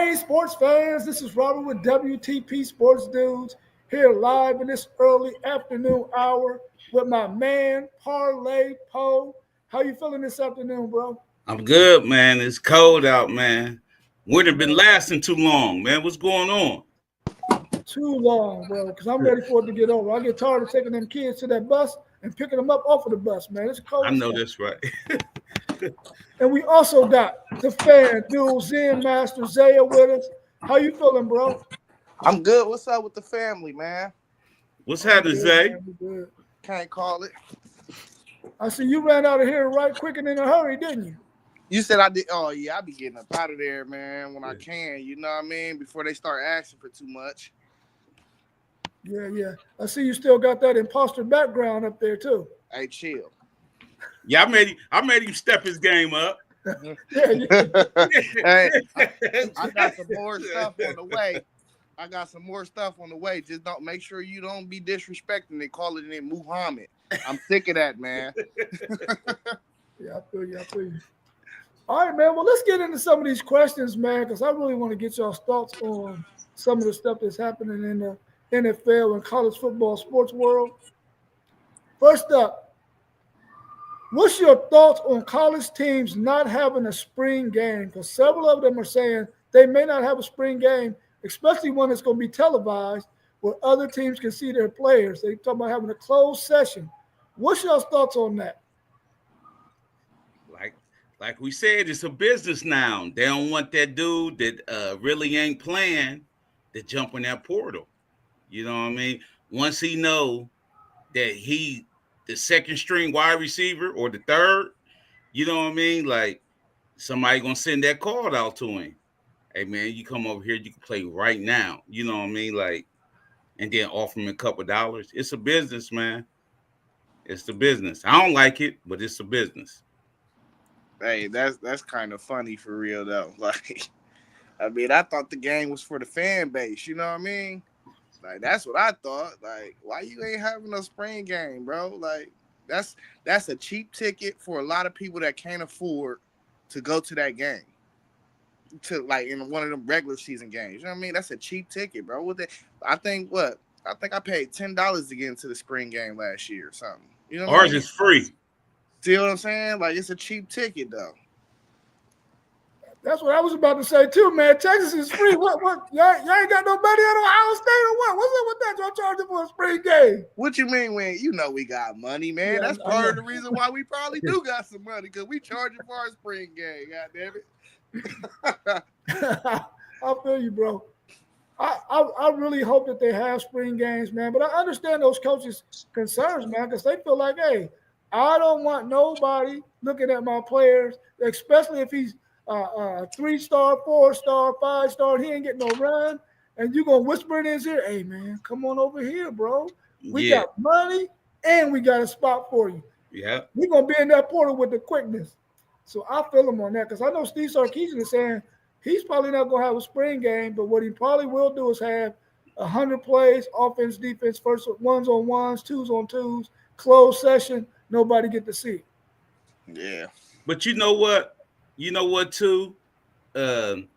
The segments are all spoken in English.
Hey, sports fans, this is Robert with WTP Sports Dudes here live in this early afternoon hour with my man, Parlay Poe. How you feeling this afternoon, bro? I'm good, man. It's cold out, man. Winter been Man, lasting too long, man. What's going on? too long, bro, because I'm ready for it to get over. I get tired of taking them kids to that bus and picking them up off of the bus, man. It's I cold as know hell. that's right. And we also got the fan dude, Zen Master Zaya with us. How you feeling, bro? I'm good. What's up with the family, man? What's Oh, we happening, good, Zay? man. We good. Can't call it. I see you ran out of here right quick and in a hurry, didn't you? You said I did. Oh yeah, I be getting up out of there, man, when I can. You know what I mean? Before they start asking for too much. Yeah, yeah. I see you still got that imposter background up there too. Hey, chill. Yeah, I made him step his game up. Yeah, yeah. Hey, I got some more stuff on the way. I got some more stuff on the way. Just don't make sure you don't be disrespecting it, calling it Muhammad. I'm sick of that, man. Yeah, I feel you. I feel you. All right, man. Well, let's get into some of these questions, man, because I really want to get y'all's thoughts on some of the stuff that's happening in the NFL and college football sports world. First up, what's your thoughts on college teams not having a spring game? Because several of them are saying they may not have a spring game, especially one that's going to be televised where other teams can see their players. They talk about having a closed session. What's your thoughts on that? like like we said, it's a business now. They don't want that dude that really ain't playing to jump in that portal. You know what I mean? Once he know that he the second string wide receiver or the third, you know what I mean? Like somebody gonna send that card out to him. Hey man, you come over here, you can play right now. You know what I mean? Like, and then offer him a couple dollars. It's a business, man. It's the business. I don't like it, but it's a business. Hey, that's kind of funny for real though. Like, I mean, I thought the game was for the fan base. You know what I mean? Like, that's what I thought. Like, why you ain't having a spring game, bro? Like, that's that's a cheap ticket for a lot of people that can't afford to go to that game. To like in one of them regular season games. You know what I mean? That's a cheap ticket, bro. With it, I think what? I think I paid $10 to get into the spring game last year or something. You know what I Ours mean? is free. See what I'm saying? Like, it's a cheap ticket though. That's what I was about to say too, man. Texas is free. What? Y'all ain't got no money at Ohio State or what? What's up with that? Y'all charging for a spring game? What you mean when you know we got money, man? Yeah, That's I part know. of the reason why we probably do got some money because we charging for our spring game. God damn it. I feel you, bro. I really hope that they have spring games, man. But I understand those coaches' concerns, man, because they feel like, hey, I don't want nobody looking at my players, especially if he's 3 star, 4 star, 5 star. He ain't getting no run, and you gonna whisper in his ear, "Hey, man, come on over here, bro. We Yeah, got money and we got a spot for you. yeah. We gonna be in that portal with the quickness." So I feel him on that because I know Steve Sarkisian is saying he's probably not going to have a spring game, but what he probably will do is have 100 plays, offense, defense, first ones on ones, twos on twos, closed session. Nobody get to see it. Yeah. But you know what? You know what too? Um,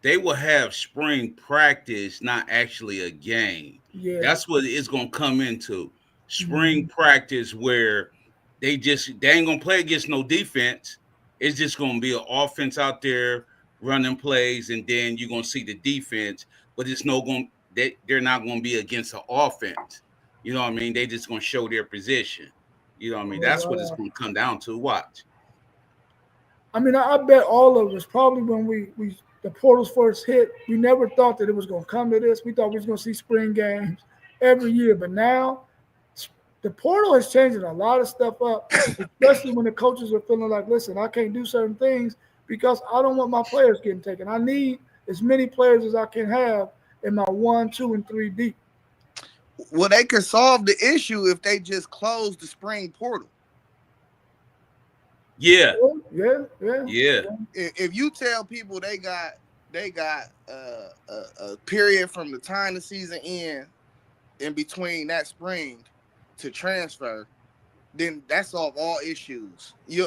they will have spring practice, not actually a game. Yeah. That's what it's gonna come into. Spring Mhm. practice where they ain't gonna play against no defense. It's just gonna be an offense out there running plays, and then you're gonna see the defense, but it's no going they're not gonna be against the offense. You know what I mean? They just gonna show their position. You know what I mean? That's what it's Oh, gonna come down to. Watch. I mean, I bet all of us probably when we the portals first hit, we never thought that it was going to come to this. We thought we was going to see spring games every year, but now the portal is changing a lot of stuff up, especially when the coaches are feeling like, listen, I can't do certain things because I don't want my players getting taken. I need as many players as I can have in my 1, 2, and 3 deep. Well, they could solve the issue if they just close the spring portal. Yeah, Yeah, yeah, yeah. yeah. If you tell people they got a period from the time the season ends in between that spring to transfer, then that solve all issues. Yeah.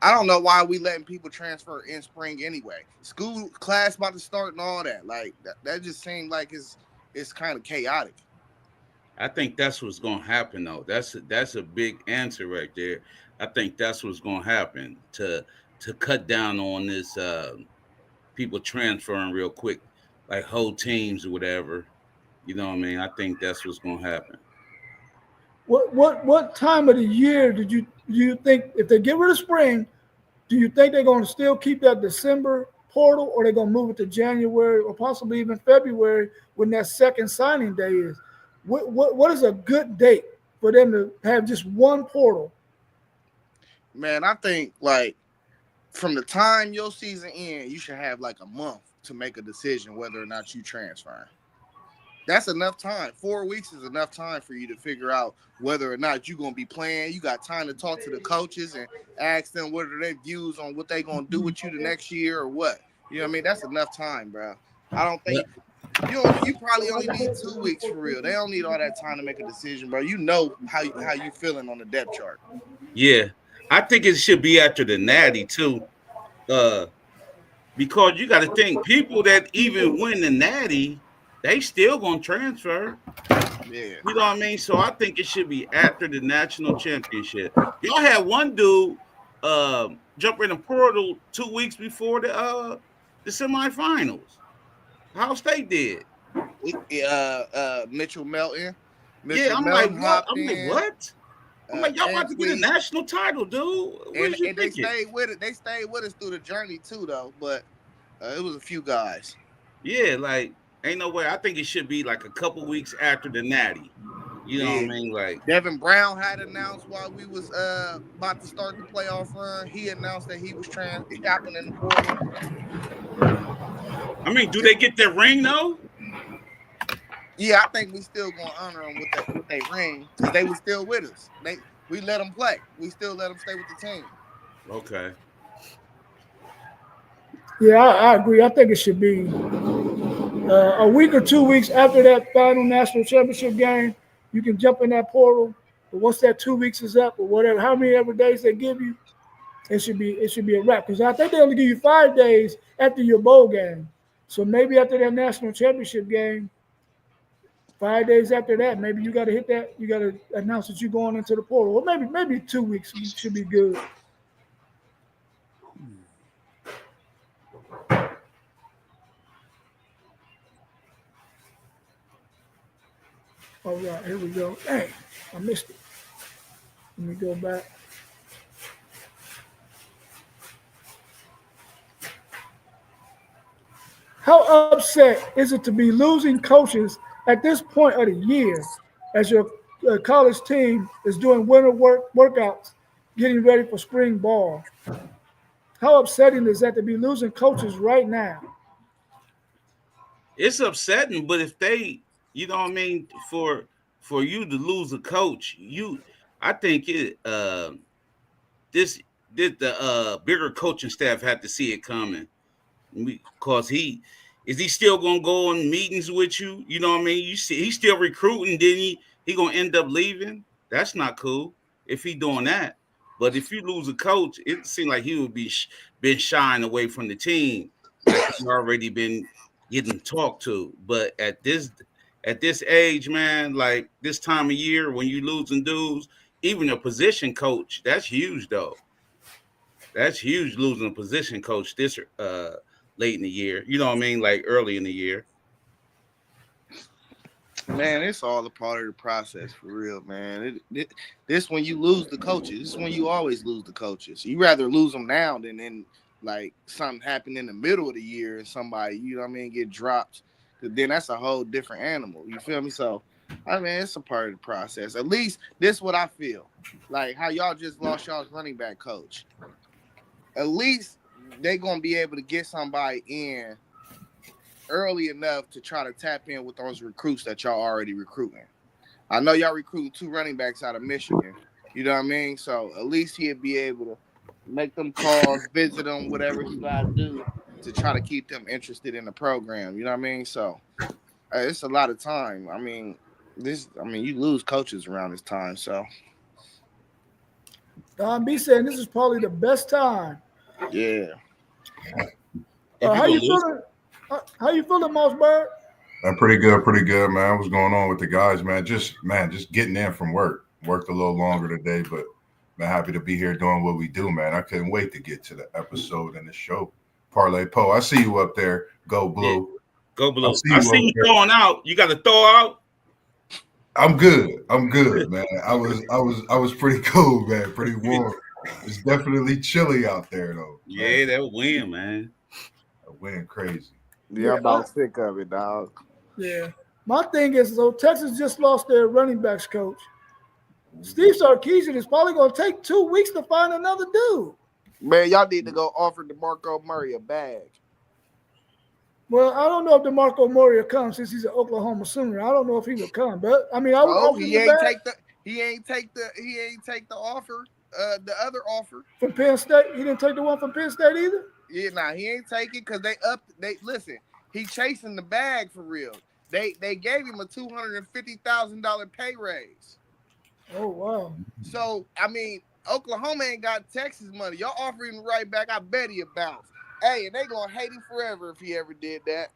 I don't know why we letting people transfer in spring anyway. School class about to start and all that. Like that just seemed like it's kind of chaotic. I think that's what's gonna happen though. That's a big answer right there. I think that's what's gonna happen to cut down on this people transferring real quick, like whole teams or whatever. You know what I mean? I think that's what's gonna happen. What time of the year do you think if they get rid of spring, do you think they're going to still keep that December portal, or they're going to move it to January or possibly even February when that second signing day is? What is a good date for them to have just one portal? Man, I think like from the time your season ends, you should have like a month to make a decision whether or not you transferring. That's enough time. 4 weeks is enough time for you to figure out whether or not you're gonna be playing. You got time to talk to the coaches and ask them what are their views on what they gonna do with you the next year or what. You know what I mean? That's enough time, bro. I don't Yeah. think you probably only need 2 weeks for real. They don't need all that time to make a decision, bro. You know how you feeling on the depth chart. Yeah. I think it should be after the Natty too. Uh because you gotta think people that even win the Natty, they still gonna transfer. Yeah. You know what I mean? So I think it should be after the national championship. Y'all had one dude jump in the portal 2 weeks before the semifinals. Ohio State did. Mitchell Melton. Yeah, Mr. I'm like, Melton what? hopped I'm like, in. what? I'm like, y'all about to get a Edgley, national title, dude. What and, is you and they thinking? stayed with it. They stayed with us through the journey too, though. But it was a few guys. Yeah, like, ain't no way. I think it should be like a couple weeks after the Natty. You know what I Yeah. mean? Like, Devin Brown had announced while we was about to start the playoff run. He announced that he was hopping in the portal. I mean, do they get their ring though? Yeah, I think we still gonna honor them with their ring because they was still with us. We let them play. We still let them stay with the team. Okay. Yeah, I agree. I think it should be a week or 2 weeks after that final national championship game. You can jump in that portal, but once that 2 weeks is up or whatever, how many ever days they give you, it should be a wrap. Because I think they only give you 5 days after your bowl game. So maybe after that national championship game, 5 days after that, maybe you got to hit that. You got to announce that you're going into the portal. Or maybe 2 weeks should be good. All right, here we go. Dang, I missed it. Let me go back. How upset is it to be losing coaches at this point of the year as your college team is doing winter workouts, getting ready for spring ball? How upsetting is that to be losing coaches right now? It's upsetting, but if they, you know what I mean, for you to lose a coach, I think this did the bigger coaching staff had to see it coming. Because he still gonna go on meetings with you? You know what I mean? You see, he's still recruiting. Then he gonna end up leaving? That's not cool if he doing that. But if you lose a coach, it seemed like he would be been shying away from the team, like he already been getting talked to. But at this age, man, like this time of year when you losing dudes, even a position coach, that's huge though. That's huge losing a position coach this late in the year. You know what I mean? Like early in the year. Man, it's all a part of the process for real, man. This when you lose the coaches. This is when you always lose the coaches. You rather lose them now than in like something happened in the middle of the year and somebody, you know what I mean, get dropped. Cause then that's a whole different animal. You feel me? So, I mean, it's a part of the process. At least this is what I feel. Like how y'all just lost y'all's running back coach. At least they gonna be able to get somebody in early enough to try to tap in with those recruits that y'all already recruiting. I know y'all recruiting 2 running backs out of Michigan. You know what I mean? So at least he'd be able to make them calls, visit them, whatever he got to do to try to keep them interested in the program. You know what I mean? So it's a lot of time. I mean, you lose coaches around this time. So Don B saying this is probably the best time. Yeah. If How you you go lose, feeling? How you feeling, Mossberg? I'm pretty good, man. What's going on with the guys, man? Just getting in from work. Worked a little longer today, but man, happy to be here doing what we do, man. I couldn't wait to get to the episode and the show. Parlay Poe, I see you up there. Go Blue. Yeah. Go I Blue. see I you see up you there. throwing out. You got to throw out. I'm good, man. I was pretty cool, man. Pretty warm. It's definitely chilly out there, though. Yeah, that win, man. Went crazy. Yeah, I'm about sick of it, dog. Yeah. My thing is, so Texas just lost their running backs coach. Steve Sarkisian is probably going to take 2 weeks to find another dude. Man, y'all need to go offer DeMarco Murray a bag. Well, I don't know if DeMarco Murray will come since he's an Oklahoma Sooner. I don't know if he will come, but I mean, I would offer he him ain't back take the offer, the other offer. from Penn State. He didn't take the one from Penn State either. Yeah, nah, he ain't taking because they listen. He chasing the bag for real. They gave him a $250,000 pay raise. Oh wow. So I mean, Oklahoma ain't got Texas money. Y'all offer him right back. I bet he'll bounce. Hey, and they gonna hate him forever if he ever did that.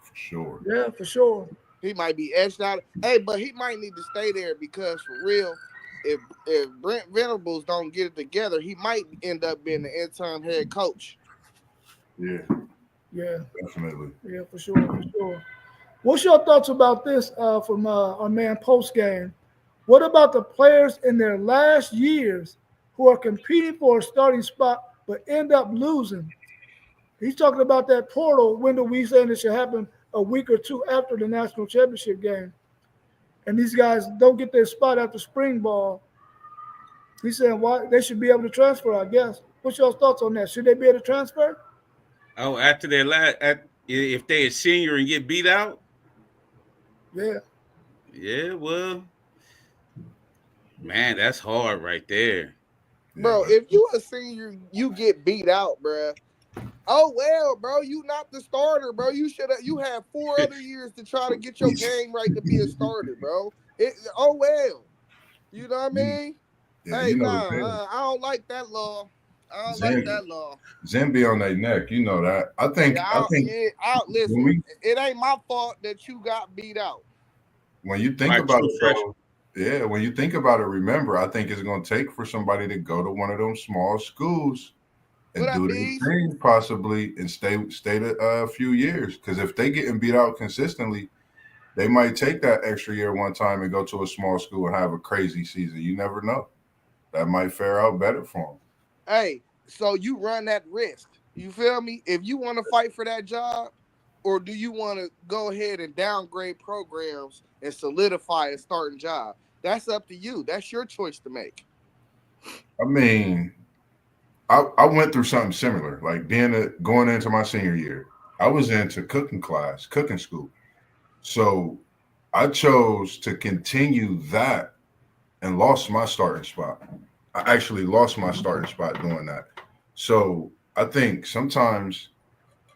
For sure. Yeah, for sure. He might be edged out. Hey, but he might need to stay there because for real, if Brent Venables don't get it together, he might end up being the interim head coach. Yeah, Yeah, definitely. yeah, for sure. What's your thoughts about this from our man post game? What about the players in their last years who are competing for a starting spot but end up losing? He's talking about that portal window. We saying it should happen a week or two after the national championship game, and these guys don't get their spot after spring ball. He's saying why they should be able to transfer. I guess. What's your thoughts on that? Should they be able to transfer? Oh, after their if they a senior and get beat out. Yeah. Yeah, well, man, that's hard right there. Bro, if you a senior, you get beat out, bro. Oh well, bro, you not the starter, bro. You have 4 other years to try to get your game right to be a starter, bro. Oh well, you know what I mean? Yeah, hey, you know I don't like that law. I don't like that law. Zen be on their neck, you know that. I think. Listen, it ain't my fault that you got beat out. When you think about it, though, yeah, when you think about it, remember, I think it's going to take for somebody to go to one of them small schools and do their thing possibly and stay a few years. Because if they getting beat out consistently, they might take that extra year one time and go to a small school and have a crazy season. You never know. That might fare out better for them. Hey, so you run that risk. You feel me? If you want to fight for that job, or do you want to go ahead and downgrade programs and solidify a starting job? That's up to you. That's your choice to make. I mean, I went through something similar. Like going into my senior year, I was into cooking school. So I chose to continue that and lost my starting spot. I actually lost my starting spot doing that. So I think sometimes,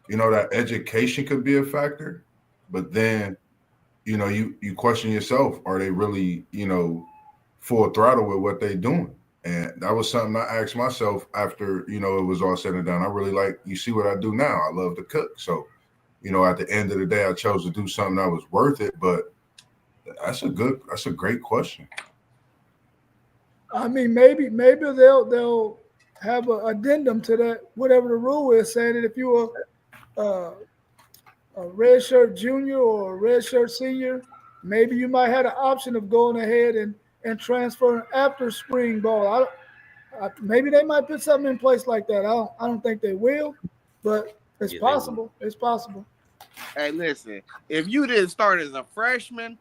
that education could be a factor, but then, you question yourself, are they really, full throttle with what they're doing? And that was something I asked myself after, it was all said and done. I really you see what I do now. I love to cook. So, at the end of the day, I chose to do something that was worth it, but that's a great question. I mean, maybe they'll have an addendum to that, whatever the rule is, saying that if you were a redshirt junior or a redshirt senior, maybe you might have the option of going ahead and transferring after spring ball. Maybe they might put something in place like that. I don't think they will, but it's possible. It's possible. Hey, listen, if you didn't start as a freshman,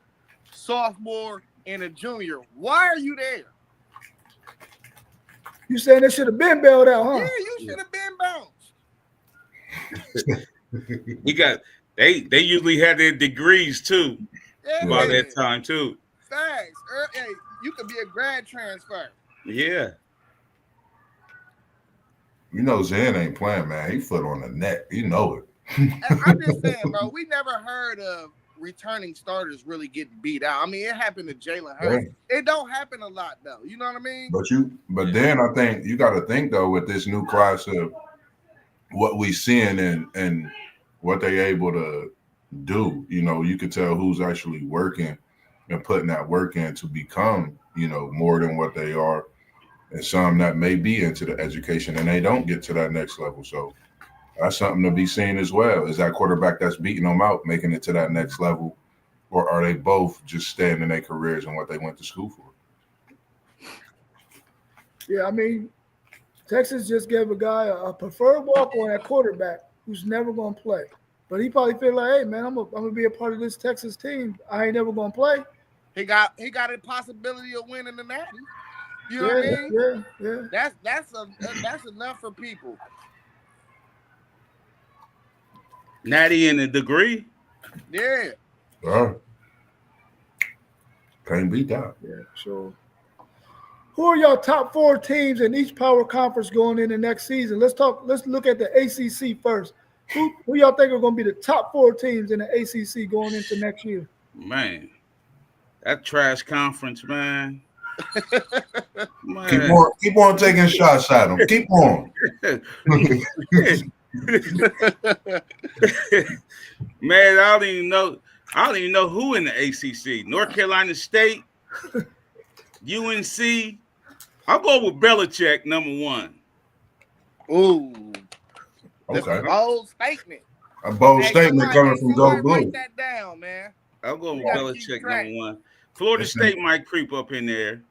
sophomore, and a junior, why are you there? You saying they should have been bailed out, huh? Yeah, you should have been they bounced. usually had their degrees too by that time too. Facts. Hey, you could be a grad transfer. Yeah. Zen ain't playing, man. He foot on the neck. You know it. I'm just saying, bro, we never heard of returning starters really get beat out. I mean, it happened to Jalen Hurts. It don't happen a lot though. You know what I mean? But then I think you got to think though with this new class of what we seeing and what they able to do. You know, you could tell who's actually working and putting that work in to become, you know, more than what they are, and some that may be into the education and they don't get to that next level. So that's something to be seen as well. Is that quarterback that's beating them out making it to that next level, or are they both just staying in their careers and what they went to school for? Yeah, I mean, Texas just gave a guy a preferred walk-on at quarterback who's never going to play. But he probably feel like, hey, man, I'm gonna be a part of this Texas team. I ain't never going to play. He got a possibility of winning the Natty. You know what I mean? Yeah. That's enough for people. Natty in a degree. Yeah. Can't beat that. Yeah, sure. Who are your top 4 teams in each power conference going in the next season? Let's look at the ACC first. Who y'all think are going to be the top 4 teams in the ACC going into next year? Man, that trash conference, man. Keep on taking shots at them. Keep on. Man, I don't even know who in the ACC. North Carolina State, UNC. I'll go with Belichick, number 1. Ooh. Okay. That's a bold statement. A bold statement coming from Go Blue. Write that down, man. I'll go with Belichick, number 1. Florida State might creep up in there.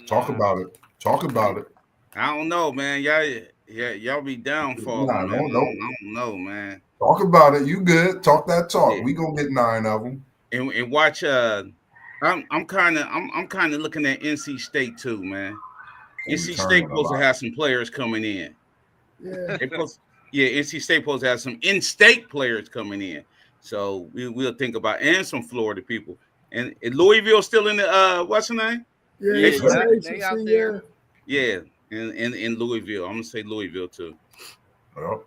Talk about it. I don't know, man. Y'all be downfalling. Nah, man. I don't know, man. Talk about it. You good? Talk that talk. Yeah. We gonna get 9 of them. And watch. I'm kind of looking at NC State too, man. NC State supposed to have some players coming in. Yeah. NC State supposed to have some in-state players coming in. So we'll think about, and some Florida people. And Louisville still in the what's the name? Yeah, they out there. Yeah, in Louisville. I'm gonna say Louisville too. Well,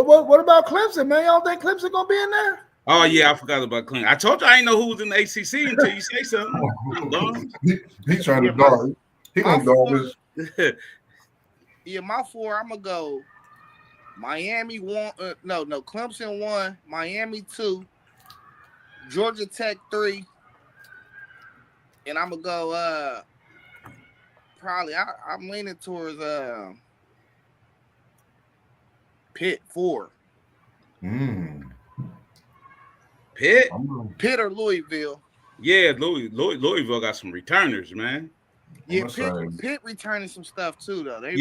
what about Clemson, man? Y'all think Clemson gonna be in there? Oh yeah, I forgot about Clemson. I told you I didn't know who was in the ACC until you say something. He's trying to dog. He gonna dog this. Yeah, my 4. I'm gonna go. Miami 1. No, Clemson 1. Miami 2. Georgia Tech 3. And I'm gonna go. Probably I'm leaning towards Pitt 4. Pitt or Louisville. Yeah, Louisville got some returners, man. Yeah, Pitt returning some stuff too, though. They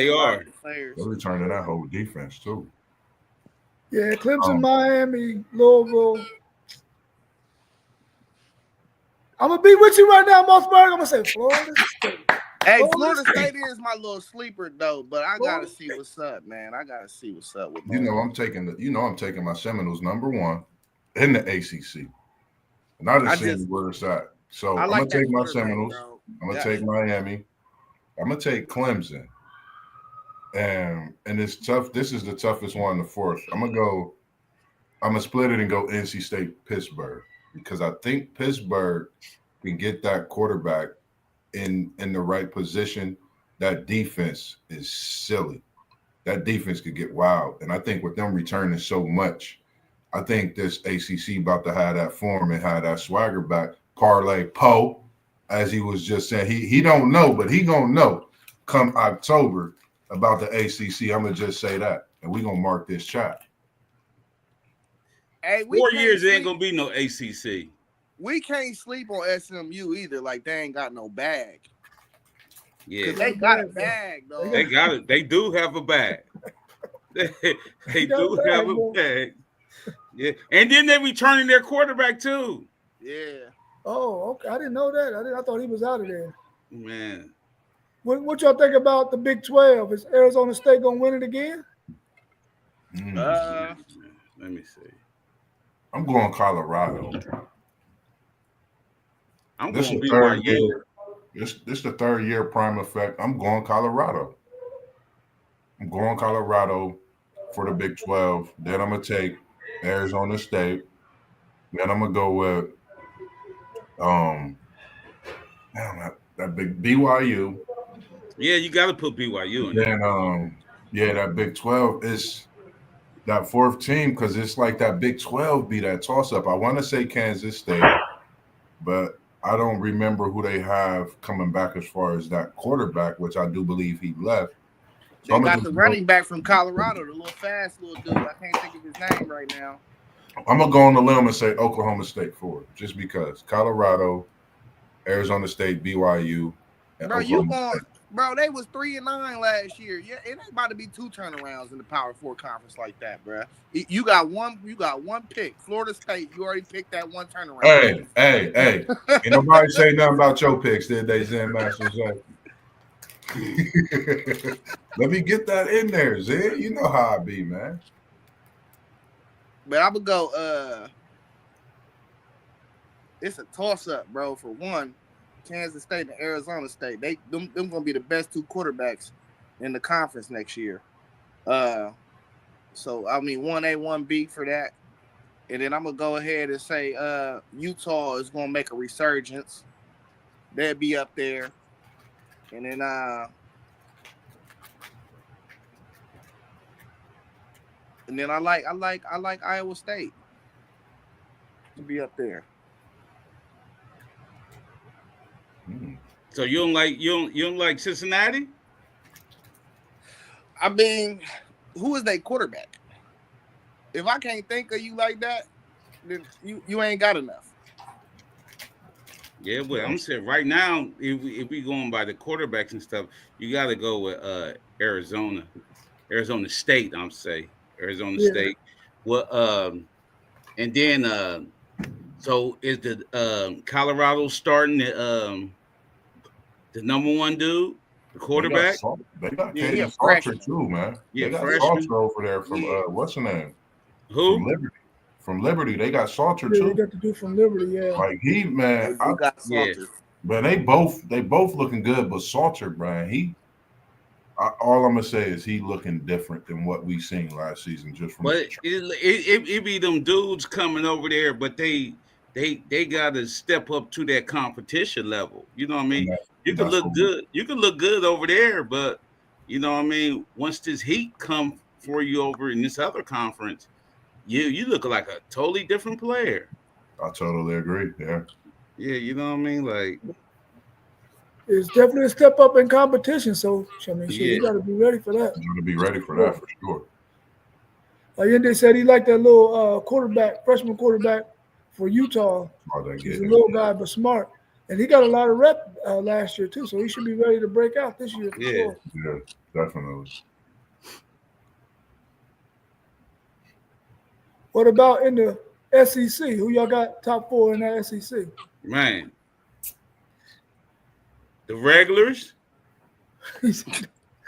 are. They're returning that whole defense too. Yeah, Clemson, Miami, Louisville. I'm gonna be with you right now, Mossberg. I'm gonna say Florida State. Hey, Florida State is my little sleeper though, but I gotta see what's up, man. I gotta see what's up with them. I'm taking my Seminoles number 1 in the ACC, and I just seen where it's at. So I'm gonna take my Seminoles. I'm gonna take Miami. I'm gonna take Clemson, and it's tough. This is the toughest one, the 4th. I'm gonna split it and go NC State, Pittsburgh, because I think Pittsburgh can get that quarterback in the right position. That defense is silly. That defense could get wild, and I think with them returning so much, I think this ACC about to have that form and have that swagger back. Parlay Poe. As he was just saying, he don't know, but he gonna know come October about the ACC. I'm gonna just say that, and we gonna mark this chat. Hey, 4 years ain't gonna be no ACC. We can't sleep on SMU either. Like they ain't got no bag. Yeah, they got a bag though. They got it. They do have a bag. they do have a bag. Yeah, and then they returning their quarterback too. Yeah. Oh, okay. I didn't know that. I thought he was out of there. Man. What y'all think about the Big 12? Is Arizona State gonna win it again? Let me see. I'm going Colorado. I'm this going the third year. This the 3rd year prime effect. I'm going Colorado. I'm going Colorado for the Big 12. Then I'm gonna take Arizona State. Man, I'm gonna go with that big BYU. Yeah, you got to put BYU in there. Then that Big 12 is that fourth team because it's like that Big 12 be that toss up. I want to say Kansas State, but I don't remember who they have coming back as far as that quarterback, which I do believe he left. So they got the running back from Colorado, the little fast little dude. I can't think of his name right now. I'm gonna go on the limb and say Oklahoma State for just because Colorado, Arizona State, BYU, and Bro, they was 3-9 last year. Yeah, it ain't about to be 2 turnarounds in the Power 4 conference like that, bro. You got one pick. Florida State, you already picked that one turnaround. Hey. Ain't nobody say nothing about your picks, did they, Zen Master Zach? Let me get that in there, Zen. You know how I be, man. But I would go, it's a toss-up, bro, for one. Kansas State and Arizona State, them gonna be the best 2 quarterbacks in the conference next year. So I mean 1A, 1B for that. And then I'm gonna go ahead and say Utah is gonna make a resurgence. They'll be up there. And then I like Iowa State to be up there. So you don't like Cincinnati? I mean, who is their quarterback? If I can't think of you like that, then you ain't got enough. Yeah, well, I'm saying right now, if we going by the quarterbacks and stuff, you got to go with Arizona State. I'm saying Arizona State. Well, and then so is the Colorado starting the number 1 dude, the quarterback? They got Kaden Salter too, man. Yeah, they got Salter over there from what's the name? Who? From Liberty. They got Salter Yeah, too. they got the dude from Liberty, yeah. Like he, man, I got Salter. Man, they both looking good, but Salter, man, all I'm gonna say is he looking different than what we seen last season. Just from But it be them dudes coming over there, but they got to step up to that competition level. You know what I mean? You can look good. You can look good over there, but you know what I mean. Once this heat come for you over in this other conference, you look like a totally different player. I totally agree. Yeah. Yeah, you know what I mean. Like it's definitely a step up in competition. So I mean, you got to be ready for that. You got to be ready for that for sure. Yende said he liked that little freshman quarterback for Utah. He's a little guy, but smart. And he got a lot of rep last year, too. So he should be ready to break out this year. Sure. Yeah, definitely. What about in the SEC? Who y'all got top 4 in the SEC? Man, the regulars.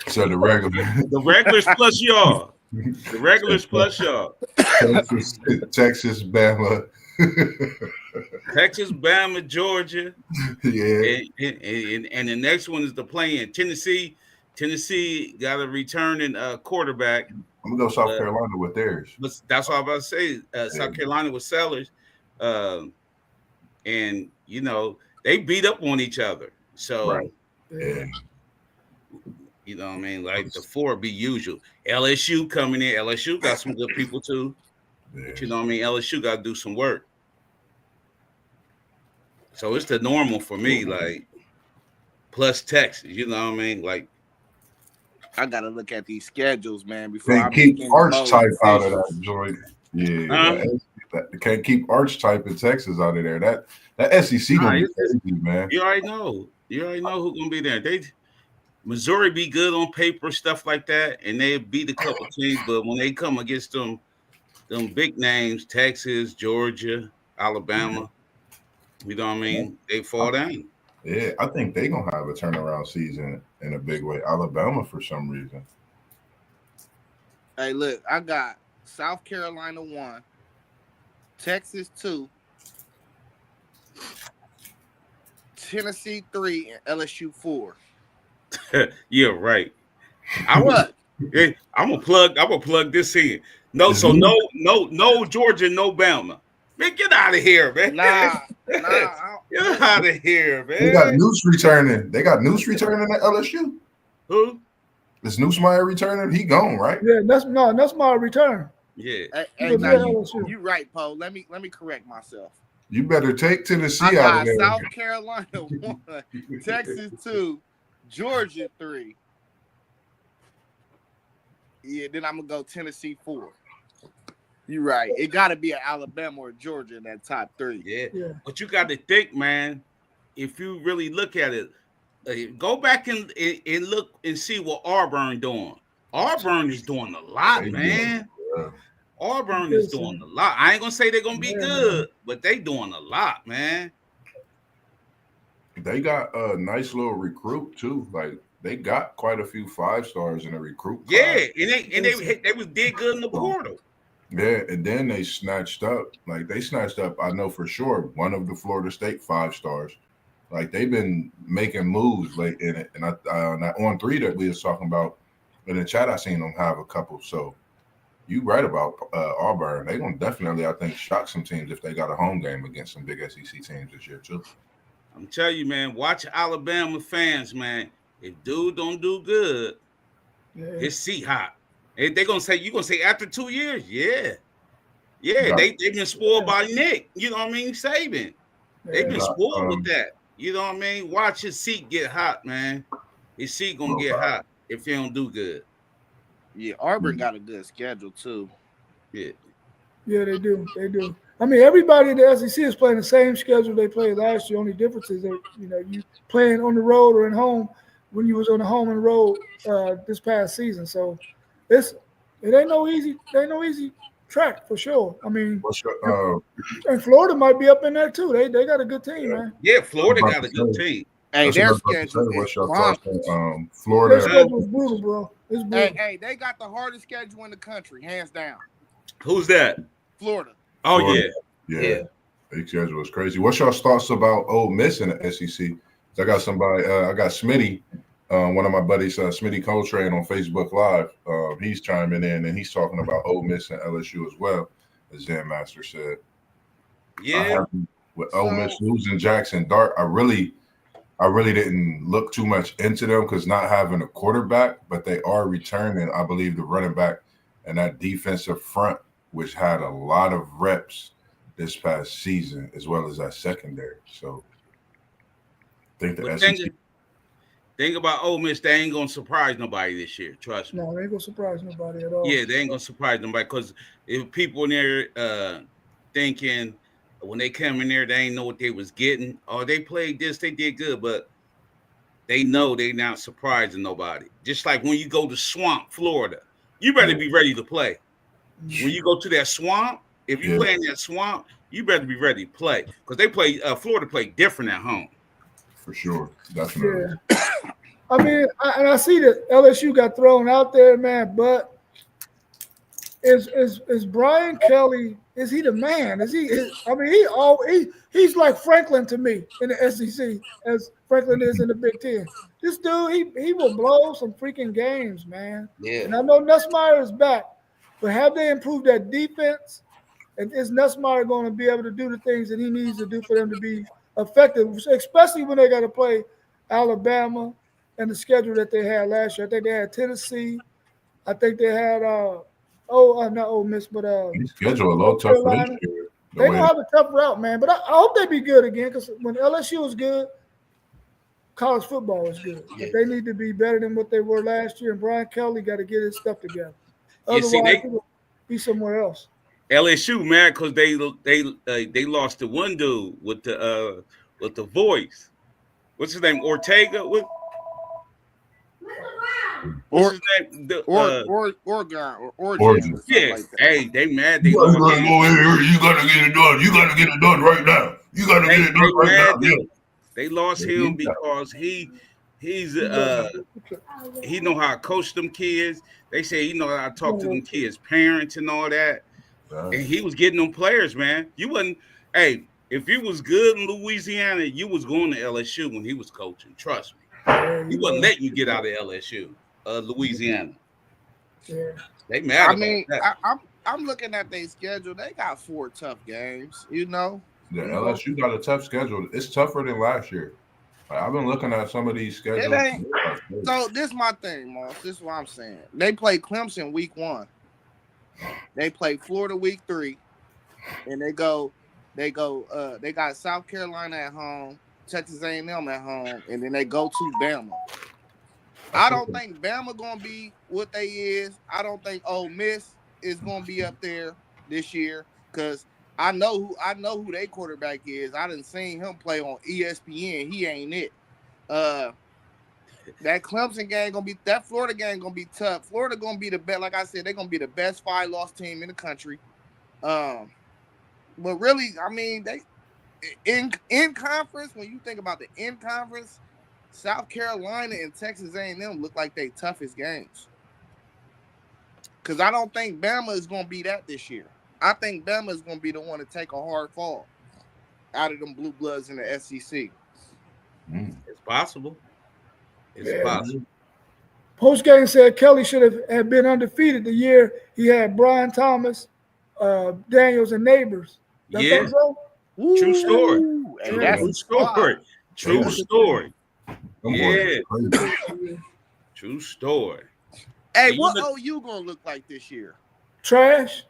So the regulars. The regulars plus y'all. The regulars plus y'all. Texas, Bama. Texas, Bama, Georgia. Yeah. And the next one is the play-in. Tennessee got a returning quarterback. I'm gonna go South Carolina with theirs. But that's what I'm about to say. South Carolina with Sellers. And you know, they beat up on each other. So right. Yeah. You know what I mean? Like the 4 be usual. LSU coming in. LSU got some good people too. Yeah. But you know what I mean? LSU got to do some work. So it's the normal for me, like plus Texas. You know what I mean? Like I gotta look at these schedules, man. Before I keep Arch type out of that joint. Yeah, they can't keep Arch type in Texas out of there. That SEC gonna be crazy, man. You already know. Who's gonna be there. Missouri be good on paper, stuff like that, and they beat a couple teams. But when they come against them big names, Texas, Georgia, Alabama, you know what I mean? They fall down. Yeah, I think they're gonna have a turnaround season in a big way. Alabama for some reason. Hey, look, I got South Carolina 1, Texas 2, Tennessee 3, and LSU 4. Yeah, right. I'm gonna plug this in. No Georgia, no Bama. Man, get out of here, man. Nah. Get out of here, man. They got Noose returning. They got Noose returning at LSU. Who? Is Noosemeyer returning? He gone, right? Yeah, that's my return. Yeah. Hey, He now was there, LSU. you right, Poe. Let me correct myself. You better take Tennessee I out got of there. South Carolina 1, Texas 2, Georgia 3. Yeah, then I'm gonna go Tennessee 4. You right. It got to be an Alabama or Georgia in that top 3. Yeah. But you got to think, man, if you really look at it, go back and look and see what Auburn doing. Auburn is doing a lot, man. Auburn is doing a lot. I ain't gonna say they're gonna be good, but they doing a lot, man. They got a nice little recruit too. Like they got quite a few 5-stars in the recruit class. Yeah, and they was did good in the portal. Yeah, and then they snatched up. I know for sure one of the Florida State 5-stars. Like they've been making moves late in it, and that on 3 that we was talking about in the chat, I seen them have a couple. So you right about Auburn. They gonna definitely, I think, shock some teams if they got a home game against some big SEC teams this year too. I'm telling you, man. Watch Alabama fans, man. If dude don't do good, his seat hot. And they gonna say you gonna say after 2 years, yeah. They've been spoiled by Nick. You know what I mean? Saban. They've been spoiled with that. You know what I mean? Watch his seat get hot, man. His seat gonna get hot if he don't do good. Yeah, Auburn got a good schedule too. Yeah, they do. I mean, everybody in the SEC is playing the same schedule they played last year. Only difference is that you playing on the road or at home when you was on the home and road this past season. So it ain't no easy track for sure. I mean, and Florida might be up in there too. They got a good team, man. Yeah, Florida got a good team. Hey, their schedule is Florida. Their schedule is brutal, bro. It's brutal. Hey, they got the hardest schedule in the country, hands down. Who's that? Florida. Oh, Florida. Yeah. Their schedule is crazy. What's your thoughts about Ole Miss in the SEC? I got somebody. I got Smitty. One of my buddies, Smitty Coltrane on Facebook Live, he's chiming in and he's talking about Ole Miss and LSU as well, as Zen Master said. Yeah. With Ole Miss losing Jackson Dart, I really didn't look too much into them because not having a quarterback, but they are returning, I believe, the running back and that defensive front, which had a lot of reps this past season, as well as that secondary. So I think the SEC. Thing about Ole Miss, they ain't gonna surprise nobody this year. Trust me. No, they ain't gonna surprise nobody at all. Yeah, they ain't gonna surprise nobody because if people in there thinking when they come in there, they ain't know what they was getting. Oh, they played this, they did good, but they know they not surprising nobody. Just like when you go to Swamp, Florida, you better be ready to play. When you go to that swamp, if you play in that swamp, you better be ready to play because they play. Florida play different at home. For sure, definitely. Yeah. I mean, I see that LSU got thrown out there, man. But is Brian Kelly? Is he the man? Is he? I mean, he's like Franklin to me in the SEC, as Franklin is in the Big Ten. This dude, he will blow some freaking games, man. Yeah. And I know Nussmeier is back, but have they improved that defense? And is Nussmeier going to be able to do the things that he needs to do for them to be effective, especially when they got to play Alabama and the schedule that they had last year? I think they had Tennessee. I think they had not Ole Miss, but the schedule a little tough this year. They're gonna have a tough route, man. But I hope they be good again because when LSU is good, college football is good. Yeah. But they need to be better than what they were last year. And Brian Kelly got to get his stuff together. Otherwise, he will be somewhere else. LSU mad because they lost to one dude with the voice. What's his name? Ortega. What's his name? Oregon. Yeah. Like hey, they mad. You gotta go in here. You gotta get it done. You gotta get it done right now. You gotta get it done right now. Yeah. They lost him because he's he know how to coach them kids. They say he know how to talk to them kids' parents and all that. And he was getting them players, man. You wasn't. Hey, if you was good in Louisiana, you was going to LSU when he was coaching. Trust me, he wasn't letting you get out of LSU, Louisiana. Yeah. They mad. I mean, I'm looking at their schedule. They got 4 tough games. You know. The LSU got a tough schedule. It's tougher than last year. Like, I've been looking at some of these It schedules. ain't. So this is my thing, Moss. This is what I'm saying. They play Clemson week 1. They play Florida week 3, and they got South Carolina at home, Texas A&M at home, and then they go to Bama. I don't think Bama gonna be what they is. I don't think Ole Miss is gonna be up there this year because I know who their quarterback is. I done seen him play on ESPN. He ain't it. That Clemson game gonna be that Florida game gonna be tough. Florida gonna be the best. Like I said, they're gonna be the best 5-loss team in the country. But really, I mean, they in conference. When you think about the in conference, South Carolina and Texas A&M look like they toughest games. Because I don't think Bama is gonna be that this year. I think Bama is gonna be the one to take a hard fall out of them blue bloods in the SEC. It's possible. It's possible. Post game said Kelly should have been undefeated the year he had Brian Thomas, Daniels, and Neighbors. Don't Yeah. think so? True story. Hey, True story. True story. Yeah. True story. Hey, You what look- OU gonna look like this year? Trash.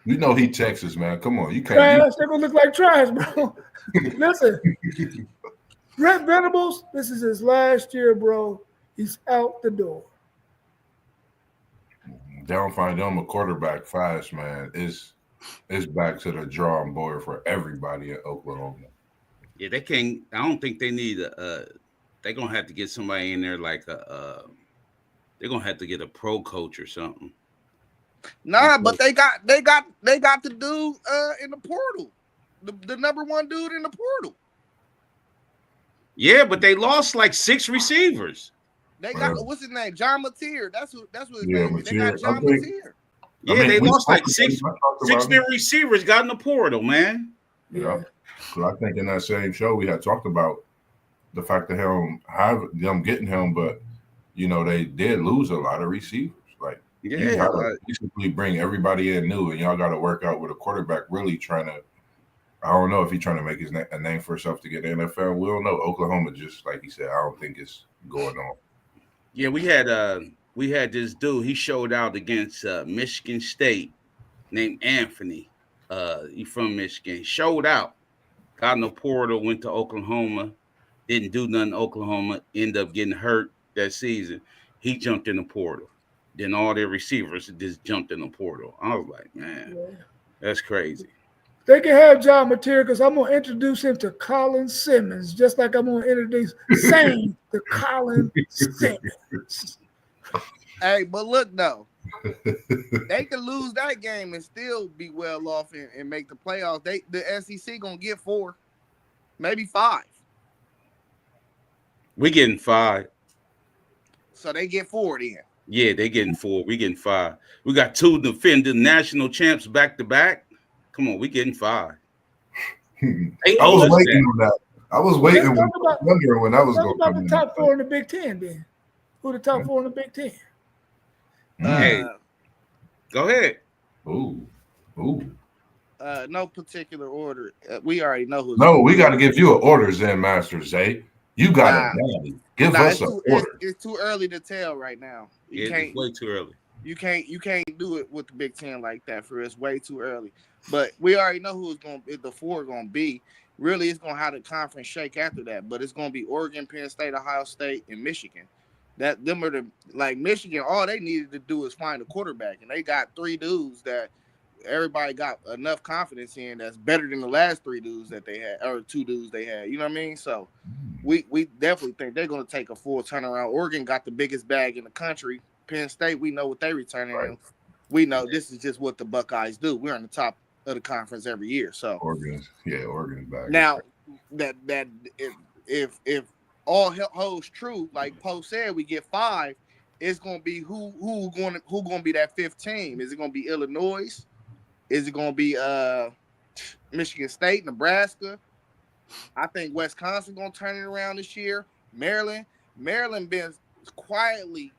You know he Texas, man. Come on, you can't. Trash. They're gonna look like trash, bro. Listen, Brent Venables, this is his last year, bro. He's out the door. They don't find them a quarterback fast, man. It's back to the drawing board for everybody in Oklahoma. Yeah, they can't. I don't think they need they're gonna have to get somebody in there like they're gonna have to get a pro coach or something. Nah, but they got the dude in the portal, the number 1 dude in the portal. Yeah, but they lost like 6 receivers. They got what's his name, John Mateer. That's what his Yeah, name is. They Mateer. got John I think- Mateer. Yeah, I mean, they we lost like talked six about new it. receivers got in the portal, man. Yeah. So I think in that same show we had talked about the fact that them getting him, but you know they did lose a lot of receivers. Like you Yeah, gotta like, basically bring everybody in new, and y'all got to work out with a quarterback really trying to. I don't know if he's trying to make a name for himself to get the NFL. We don't know. Oklahoma, just like he said, I don't think it's going on. yeah. We had this dude. He showed out against Michigan State, named Anthony. He from Michigan. Showed out. Got in the portal. Went to Oklahoma. Didn't do nothing. Oklahoma ended up getting hurt that season. He jumped in the portal. Then all their receivers just jumped in the portal. I was like, man, that's crazy. They can have John Mateer because I'm gonna introduce him to Colin Simmons, just like I'm gonna introduce Sane to Colin Simmons. Hey, but look though, they could lose that game and still be well off and make the playoffs. The SEC gonna get 4, maybe 5. We getting 5. So they get 4 then. Yeah, they getting 4. We getting 5. We got 2 defending national champs back to back. Come on, we getting 5. I was waiting on that. I was waiting, wondering when that was going to Talk come about the in. top 4 in the Big Ten then. Who the top 4 in the Big Ten? Hey, go ahead. Ooh. No particular order. We already know who's. No, we got to give you an order, Zen Master Zay. You got it. Give us an order. It's too early to tell right now. It's way too early. You can't do it with the Big Ten like that for us. Way too early. But we already know who's going to the 4 going to be. Really, it's going to have the conference shake after that. But it's going to be Oregon, Penn State, Ohio State, and Michigan. Them are Michigan. All they needed to do is find a quarterback, and they got 3 dudes that everybody got enough confidence in. That's better than the last 3 dudes that they had, or 2 dudes they had. You know what I mean? So we definitely think they're going to take a full turnaround. Oregon got the biggest bag in the country. Penn State, we know what they returning. Right. We know this is just what the Buckeyes do. We're on the top of the conference every year. So Oregon's back. Now that if all holds true, like Poe said, we get 5. It's gonna be who gonna be that 5th team? Is it gonna be Illinois? Is it gonna be Michigan State, Nebraska? I think Wisconsin gonna turn it around this year. Maryland been quietly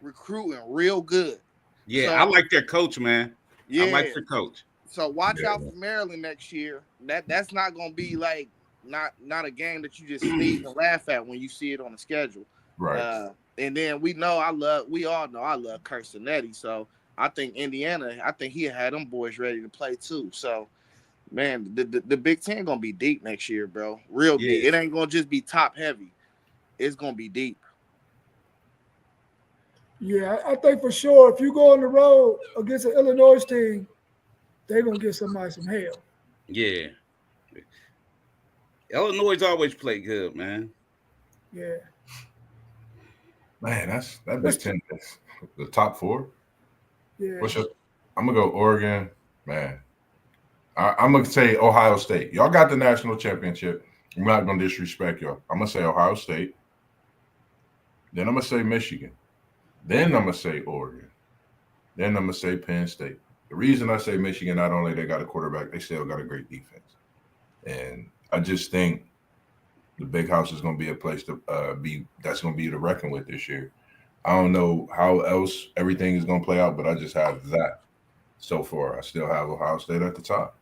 recruiting real good. Yeah, So I like their coach, man. I yeah, like their coach. so watch Yeah. out for Maryland next year. That's not gonna be like not a game that you just sneeze and laugh at when you see it on the schedule. Right. And then we all know I love Kirstanetti. So I think Indiana, I think he had them boys ready to play too. So man, the Big Ten gonna be deep next year, bro. Real deep. Yeah, It ain't gonna just be top heavy. It's gonna be deep. Yeah, I think for sure if you go on the road against an Illinois team, they're gonna give somebody some hell. yeah. Illinois always play good, man. Yeah. Man, that Big Let's Ten is the top four. yeah. What's your? I'm gonna go Oregon, man. I'm gonna say Ohio State. Y'all got the national championship. I'm not gonna disrespect y'all. I'm gonna say Ohio State. Then I'm gonna say Michigan. Then I'm gonna say Oregon. Then I'm gonna say Penn State. The reason I say Michigan, not only they got a quarterback, they still got a great defense, and I just think the Big House is gonna be a place to be. That's gonna be to reckon with this year. I don't know how else everything is gonna play out, but I just have that so far. I still have Ohio State at the top.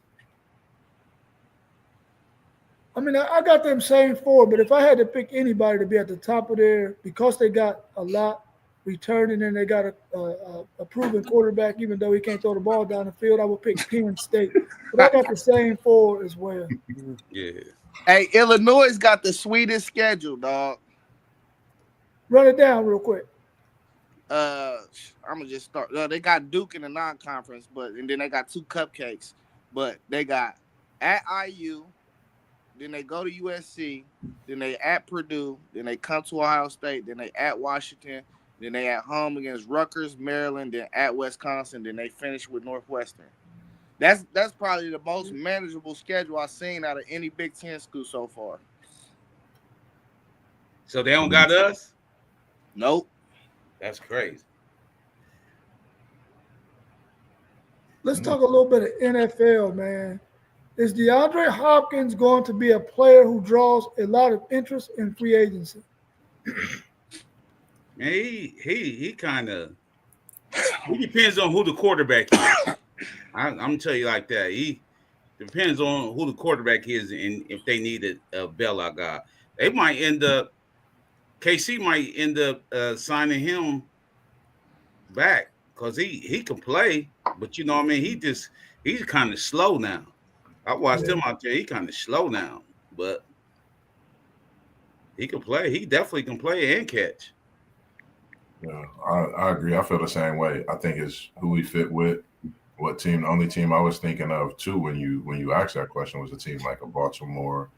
I mean, I got them same four, but if I had to pick anybody to be at the top of there, because they got a lot returning and they got a proven quarterback, even though he can't throw the ball down the field, I would pick Penn State. But I got the same four as well. Yeah. Hey, Illinois got the sweetest schedule, dog. Run it down real quick. I'm gonna just start. They got Duke in the non-conference, and then they got two cupcakes. But they got at IU, then they go to USC, then they at Purdue, then they come to Ohio State, then they at Washington, then they at home against Rutgers, Maryland, then at Wisconsin, then they finish with Northwestern. That's probably the most manageable schedule I've seen out of any Big Ten school so far. So they don't got us? Nope. That's crazy. Let's talk a little bit of NFL, man. Is DeAndre Hopkins going to be a player who draws a lot of interest in free agency? Man, he kind of depends on who the quarterback is. I'm gonna tell you like that. He depends on who the quarterback is and if they need a bailout guy. They might end up KC might end up signing him back because he can play, but you know what I mean. He's kind of slow now. I watched him out there. He kind of slow now, but he can play. He definitely can play and catch. Yeah, I agree. I feel the same way. I think it's who we fit with, what team. The only team I was thinking of too when you asked that question was a team like a Baltimore,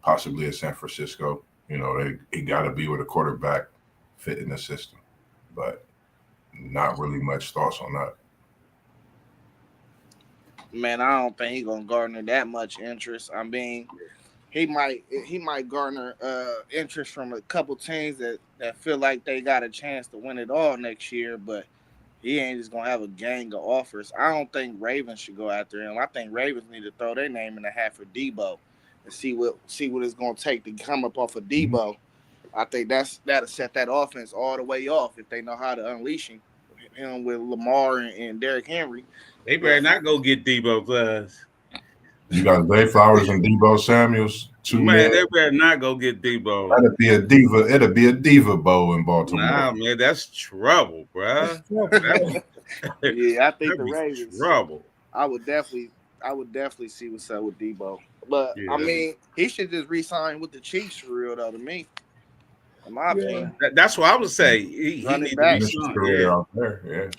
possibly a San Francisco. You know, they got to be with a quarterback fit in the system, but not really much thoughts on that. Man, I don't think he's gonna garner that much interest. I mean, he might garner interest from a couple teams that feel like they got a chance to win it all next year, but he ain't just gonna have a gang of offers. I don't think Ravens should go after him. I think Ravens need to throw their name in the hat for Debo and see what it's gonna take to come up off of Debo. I think that'll set that offense all the way off if they know how to unleash him with Lamar and Derrick Henry. They better not go get Debo plus. You got Zay Flowers and Debo Samuels. Man, they better not go get Debo. That'd be a diva. It'll be a diva bowl in Baltimore. Nah, man, that's trouble, bro. Yeah, I think the Ravens. Trouble. I would definitely see what's up with Debo. But yeah, I mean, he should just re-sign with the Chiefs for real, though. To me, in my opinion, that's what I would say. He needs to be out there. Yeah.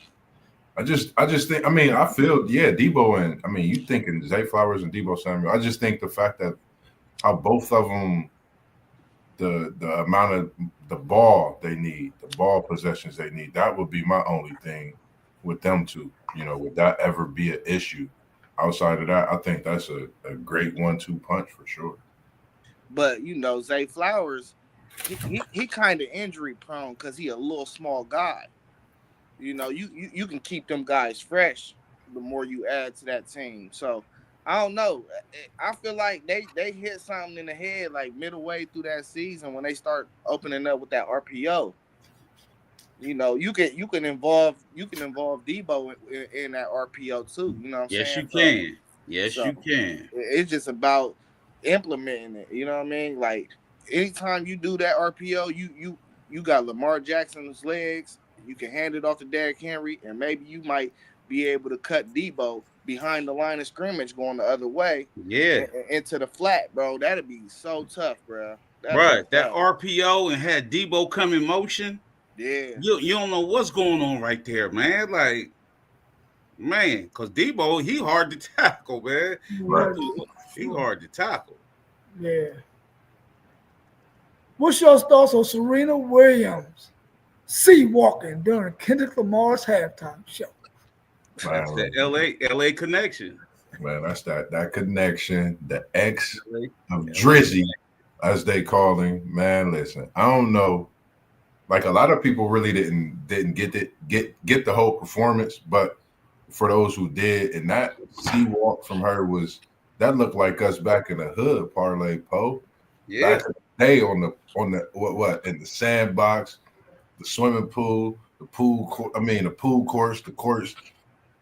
I just think. I mean, I feel Debo and I mean, you thinking Zay Flowers and Debo Samuel. I just think the fact that how both of them, the amount of the ball they need, the ball possessions they need, that would be my only thing with them two. You know, would that ever be an issue? Outside of that, I think that's a great 1-2 punch for sure. But you know, Zay Flowers, he kind of injury prone because he a little small guy. You know, you can keep them guys fresh the more you add to that team. So I don't know. I feel like they hit something in the head like middle way through that season when they start opening up with that RPO. you know, you can involve Debo in that RPO too. You know what I'm Yes, saying? you can. Yes, So you can. it's just about implementing it. You know what I mean? Like anytime you do that RPO, you got Lamar Jackson's legs. You can hand it off to Derrick Henry, and maybe you might be able to cut Debo behind the line of scrimmage going the other way Yeah. into the flat, bro. That'd be so tough, bro. That'd be Right. That tough. RPO and had Debo come in motion. Yeah. You don't know what's going on right there, man. Like, man, because Debo, he hard to tackle, man. Right. He hard to tackle. Yeah. What's your thoughts on Serena Williams walking during Kendrick Lamar's halftime show? That's Man, the LA connection. man, that's that connection, the X LA. of Drizzy, as they call him. Man, listen, I don't know. Like a lot of people really didn't get the whole performance, but for those who did, and that walk from her that looked like us back in the hood, Parlay Poe. Yeah. Back in the day on the what in the sandbox, the swimming pool, the pool course, the course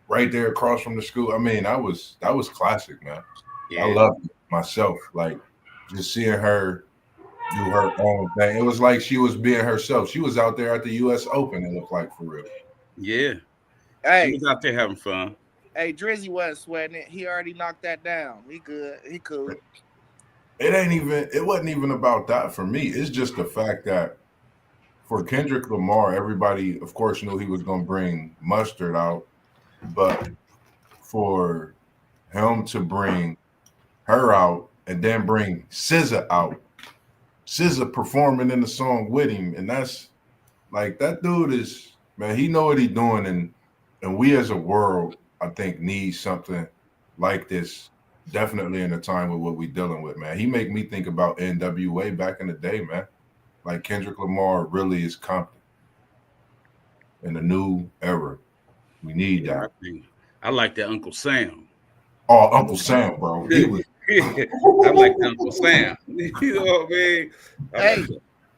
right there across from the school. I mean, that was classic, man. Yeah. I loved it myself. Like just seeing her do her own thing. It was like she was being herself. She was out there at the U.S. Open. It looked like for real. Yeah. Hey, He was out there having fun. hey, Drizzy wasn't sweating it. He already knocked that down. He good. He cool. It wasn't even about that for me. It's just the fact that for Kendrick Lamar, everybody, of course, knew he was going to bring Mustard out, but for him to bring her out and then bring SZA out, SZA performing in the song with him, and that's like that dude is, man, he know what he's doing, and we as a world, I think, need something like this. Definitely in a time with what we're dealing with, man. He make me think about NWA back in the day, man. Like Kendrick Lamar really is Compton in a new era. We need that. I like that Uncle Sam. Oh, Uncle Sam, bro. He was. I like Uncle Sam. You know what I mean?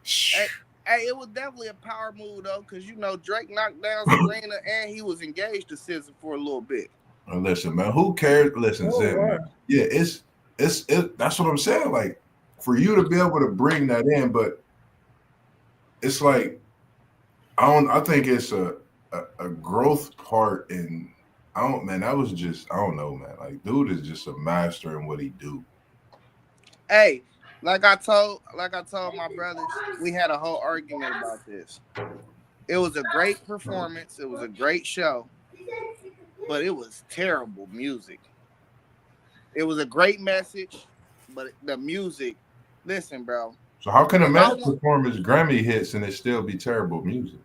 Hey, it was definitely a power move though, because you know Drake knocked down Serena and he was engaged to SZA for a little bit. Listen, man. Who cares? Listen, Zen, right. man. Yeah, it's that's what I'm saying. Like for you to be able to bring that in, but it's like I think it's a growth part in. That was just, I don't know, man. Like, dude is just a master in what he do. Hey, like I told my brothers, we had a whole argument about this. It was a great performance. It was a great show, but it was terrible music. It was a great message, but the music, listen, bro. So how can a man perform his Grammy hits and it still be terrible music?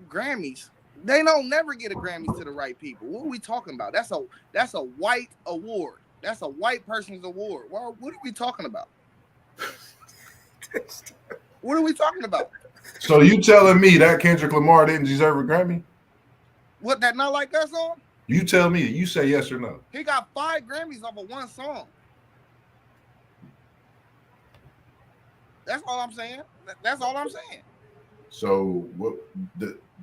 Grammys. They don't never get a Grammy to the right people. What are we talking about? That's a white award. That's a white person's award. Well, what are we talking about? What are we talking about? So you telling me that Kendrick Lamar didn't deserve a Grammy? What, that Not Like Us song? You tell me. You say yes or no. He got 5 Grammys off of one song. That's all I'm saying. That's all I'm saying. So what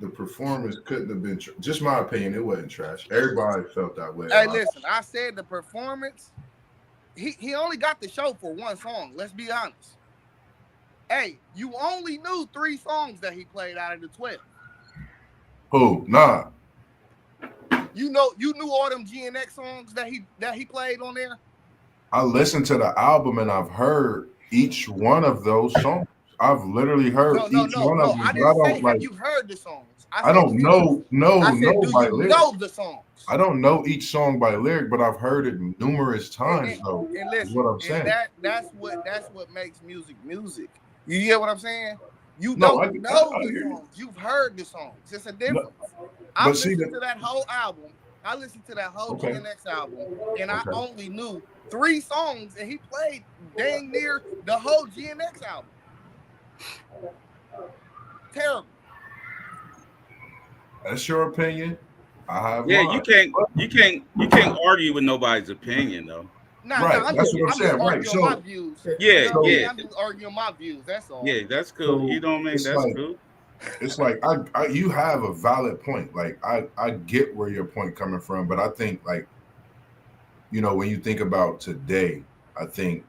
the performance couldn't have been just my opinion. It wasn't trash. Everybody felt that way. Hey, listen, I said the performance. He only got the show for one song. Let's be honest. Hey, you only knew 3 songs that he played out of the 12. Who? Nah. You knew all them GNX songs that he played on there. I listened to the album and I've heard each one of those songs. I've literally heard each one of them. I didn't say have you heard the songs. I don't know by lyric. Know the songs. I don't know each song by lyric, but I've heard it numerous times. Though, and listen, is what I'm saying. That's what makes music. You hear what I'm saying? You don't know the songs. You've heard the songs. It's a difference. I listened to that whole album. I listened to that whole GNX album, and I only knew 3 songs, and he played dang near the whole GNX album. Terrible. That's your opinion. I have yeah, mine. you can't argue with nobody's opinion though. I'm that's just, what I'm saying. Right. So my views. Yeah, I'm just arguing my views. That's all. Yeah, that's cool. So you know what I mean? That's like, cool. it's like you have a valid point. Like I get where your point coming from, but I think like when you think about today, I think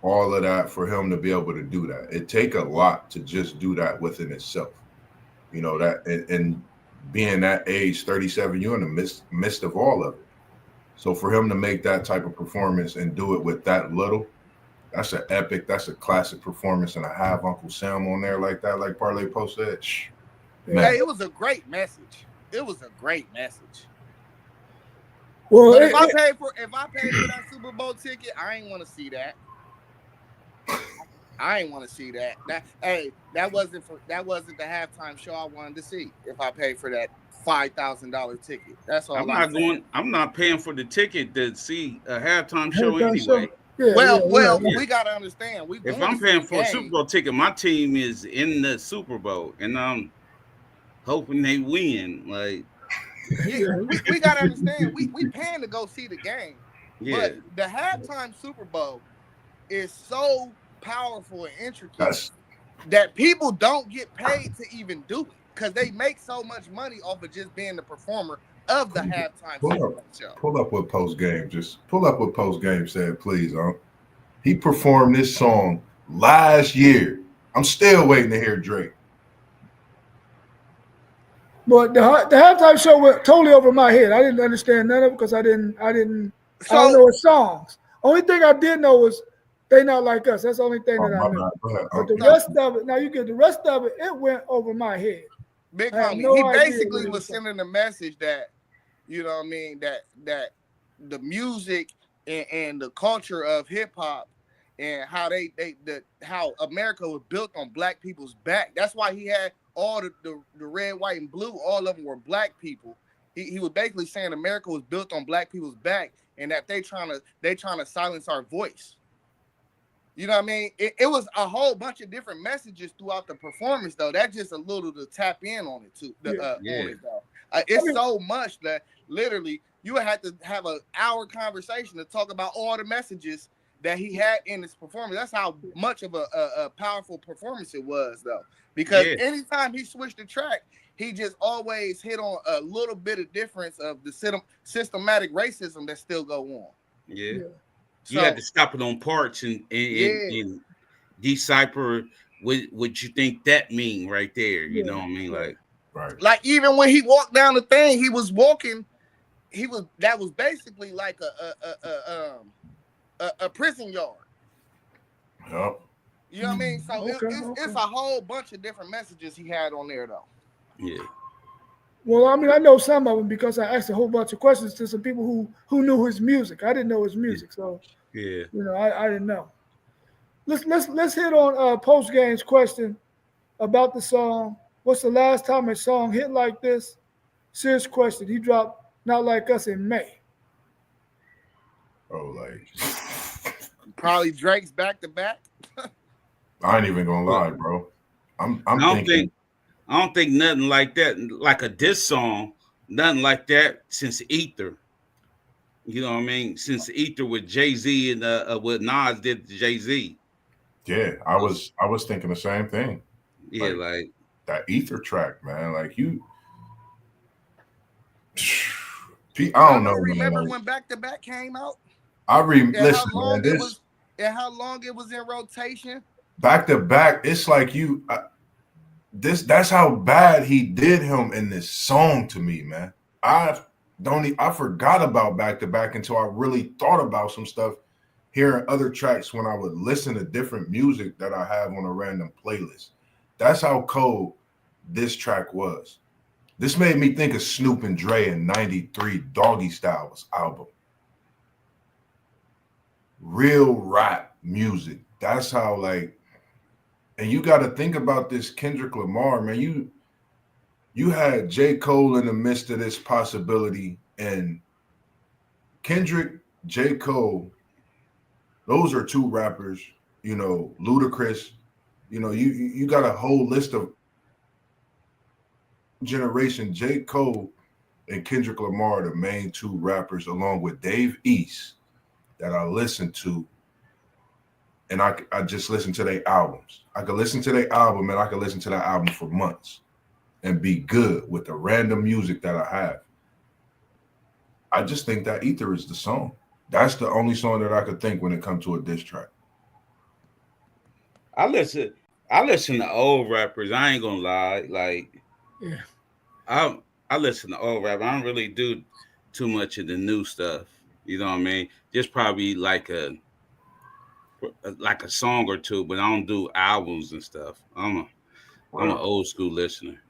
all of that for him to be able to do that, it take a lot to just do that within itself. That and being that age, 37, you're in the midst of all of it. So for him to make that type of performance and do it with that little, that's an epic, that's a classic performance. And I have Uncle Sam on there like that, like Parlay Post said. Man. Hey, it was a great message. It was a great message. Well, But if I paid for that Super Bowl ticket, I ain't want to see that. I ain't want to see that. That wasn't the halftime show I wanted to see. If I paid for that $5,000 ticket, that's all. I'm not paying for the ticket to see a halftime show anyway. Well, we gotta understand. If I'm paying for a Super Bowl ticket, my team is in the Super Bowl, and I'm hoping they win. Like, we gotta understand. We paying to go see the game. Yeah. But the halftime Super Bowl is so powerful and intricate that people don't get paid to even do it because they make so much money off of just being the performer of the halftime Super Bowl show. Pull up what post game. Just pull up what post game said, please. He performed this song last year. I'm still waiting to hear Drake. But the halftime show went totally over my head. I didn't understand none of it because I don't know his songs. Only thing I did know was They Not Like Us. That's the only thing that I knew. But the rest of it, now you get the rest of it, it went over my head. Big homie, he basically was sending a message that, you know what I mean, that the music and the culture of hip hop and how how America was built on black people's back. That's why he had all the red, white, and blue. All of them were black people. He was basically saying America was built on black people's back, and that they trying to silence our voice. You know what I mean? It was a whole bunch of different messages throughout the performance, though. That's just a little to tap in on it too. On it, though. It's so much that literally you would have to have an hour conversation to talk about all the messages that he had in his performance. That's how much of a powerful performance it was, though. Because anytime he switched the track, he just always hit on a little bit of difference of the systematic racism that still go on. Yeah. You had to stop it on parts and decipher what you think that mean right there. You know what I mean? Like even when he walked down the thing, he was walking. That was basically like a prison yard. Yep. You know what I mean? So it's a whole bunch of different messages he had on there, though. Yeah. Well, I mean, I know some of them because I asked a whole bunch of questions to some people who knew his music. I didn't know his music, so I didn't know. Let's hit on post game's question about the song. What's the last time a song hit like this? Serious question. He dropped Not Like Us in May. Oh, like probably Drake's back to back. I ain't even gonna lie, bro. I don't think nothing like that, like a diss song, nothing like that since Ether. You know what I mean? Since Ether with Jay-Z and what Nas did to Jay-Z. Yeah, I was thinking the same thing. Yeah, like that Ether track, man. Like I don't know. Remember when Back to Back came out? Listen, and how long it was in rotation? Back to Back, it's like that's how bad he did him in this song to me, man. I forgot about Back to Back until I really thought about some stuff hearing other tracks when I would listen to different music that I have on a random playlist. That's how cold this track was. This made me think of Snoop and Dre in '93 Doggy Style's album. Real rap music. That's how and you got to think about this Kendrick Lamar, man. You had J. Cole in the midst of this possibility, and Kendrick, J. Cole, those are two rappers, Ludacris, you got a whole list of generation. J. Cole and Kendrick Lamar are the main two rappers, along with Dave East, that I listen to. and I just listen to their albums. I could listen to their album, and I could listen to that album for months and be good with the random music that I have. I just think that Ether is the song. That's the only song that I could think when it comes to a diss track. I listen to old rappers. I ain't gonna lie. Like, Yeah. I listen to old rap. I don't really do too much of the new stuff. You know what I mean? Just probably like a song or two, but I don't do albums and stuff. I'm an old school listener.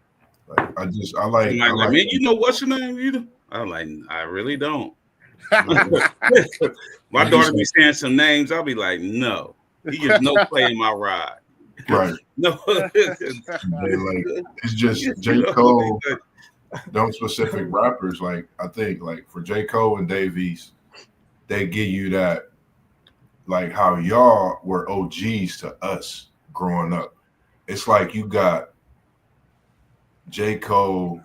Like, I like, man, you know what's your name? I'm like, I really don't. My daughter be saying some names. I'll be like, no, he gives no play in my ride. Right. No. It's just J. Cole. Those specific rappers, like I think, like for J. Cole and Dave East, they give you that, like how y'all were OGs to us growing up. It's like you got J. Cole,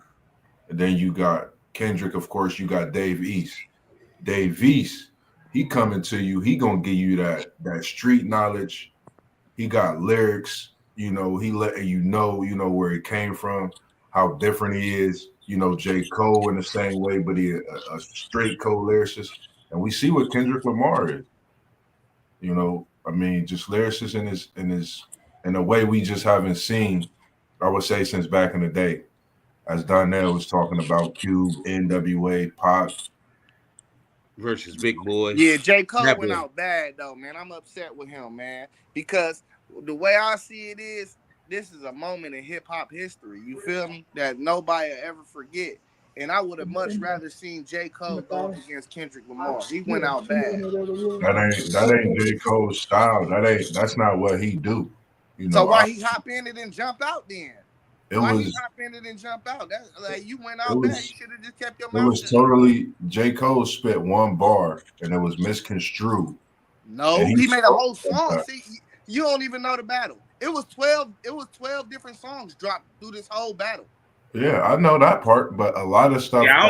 and then you got Kendrick, of course, you got Dave East. Dave East, he coming to you, he gonna give you that street knowledge. He got lyrics, he letting you know where he came from, how different he is. J. Cole in the same way, but he a straight Cole lyricist. And we see what Kendrick Lamar is. Just lyricist in a way we just haven't seen, I would say, since back in the day. As Donnell was talking about, Cube, NWA, Pac versus Big Boy. Yeah, J. Cole went out bad though, man. I'm upset with him, man, because the way I see it is, this is a moment in hip hop history. You feel me? That nobody will ever forget. And I would have much rather seen J. Cole go up against Kendrick Lamar. He went out bad. That ain't J. Cole's style. That's not what he do. So why he hop in it and jump out then? Why he hop in it and jump out? That's like, you went out bad. You should have just kept your mouth. It was totally J. Cole spit one bar and it was misconstrued. No, he made a whole song. See, you don't even know the battle. It was 12 different songs dropped through this whole battle. Yeah, I know that part, but a lot of stuff. Yeah, I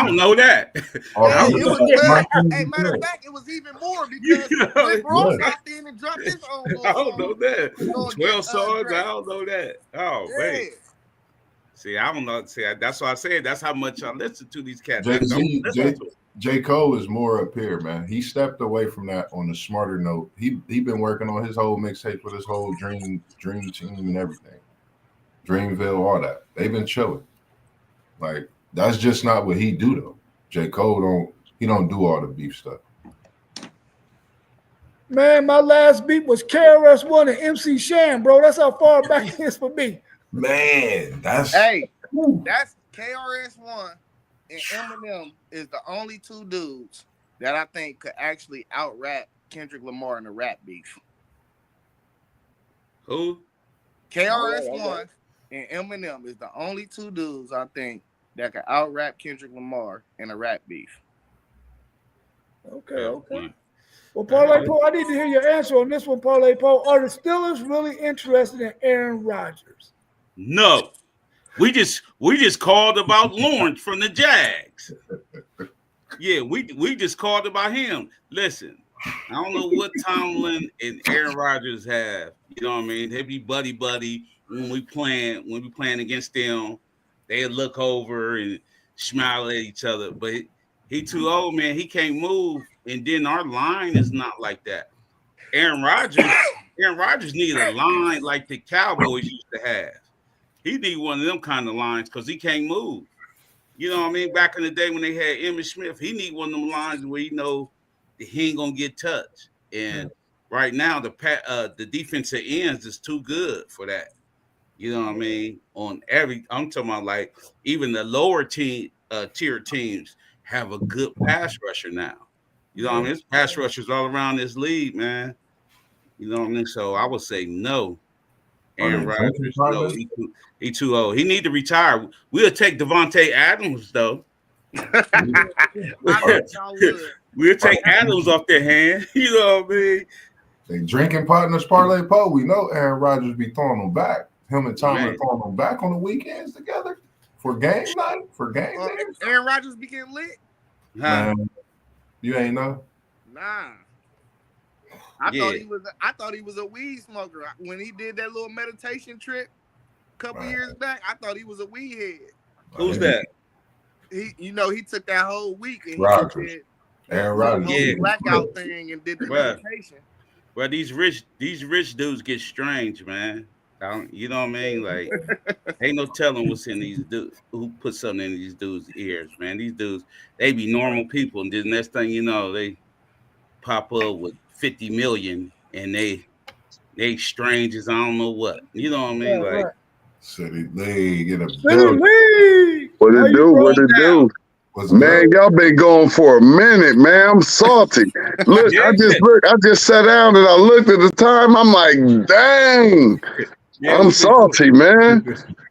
don't know that. It was 12. Hey, matter of fact, it was even more because Rick Ross hopped in and dropped his own. I don't know that. 12 songs. I don't know that. Oh, man. See, I don't know. See, that's why I said that's how much I listen to these cats. J. Cole is more up here, man. He stepped away from that on a smarter note. He been working on his whole mixtape with his whole dream team and everything. Dreamville, all that. They've been chilling. Like, that's just not what he do though. J. Cole don't do all the beef stuff. Man, my last beat was KRS-One and MC Shan, bro. That's how far back it is for me. Man, that's KRS-One and Eminem is the only two dudes that I think could actually out-rap Kendrick Lamar in a rap beef. Who? KRS-One and Eminem is the only two dudes I think that could out-rap Kendrick Lamar in a rap beef. Okay. Well, Parlay Poe, I need to hear your answer on this one, Parlay Poe. Are the Steelers really interested in Aaron Rodgers? No. We just called about Lawrence from the Jags. Yeah, we just called about him. Listen, I don't know what Tomlin and Aaron Rodgers have. You know what I mean? They be buddy when we playing against them. They look over and smile at each other. But he too old, man. He can't move. And then our line is not like that. Aaron Rodgers need a line like the Cowboys used to have. He need one of them kind of lines because he can't move. You know what I mean? Back in the day when they had Emmitt Smith, he need one of them lines where you know that he ain't gonna get touched. And right now, the defensive ends is too good for that. You know what I mean? I'm talking about like even the lower tier teams have a good pass rusher now. You know what I mean? There's pass rushers all around this league, man. You know what I mean? So I would say no. Aaron Rodgers, no, he too old. He need to retire. We'll take Devontae Adams though. We'll take Adams off their hand. You know what I mean? They drinking partners, Parlay Poe. We know Aaron Rodgers be throwing them back. Him and Tomlin throwing them back on the weekends together for game night. Aaron Rodgers be getting lit. Man, you ain't know? Nah. I Yeah. thought he was a weed smoker when he did that little meditation trip a couple years back. I thought he was a weed head. Who's that? He took that whole week and he Rodgers. did Aaron the Rodgers. whole Yeah. blackout thing and did the Well, meditation. Well, these rich dudes get strange, man. You know what I mean? Like, ain't no telling what's in these dudes, who put something in these dudes' ears, man. These dudes, they be normal people, and then next thing you know, they pop up with 50 million, and they strange as I don't know what. You know what I mean? Like, City League in a City building. League. What How it you do? What doing? it do? Was Man, good. y'all been going for a minute, man. I'm salty. Look, Yeah. I just sat down and I looked at the time. I'm like, dang, yeah, I'm salty, man.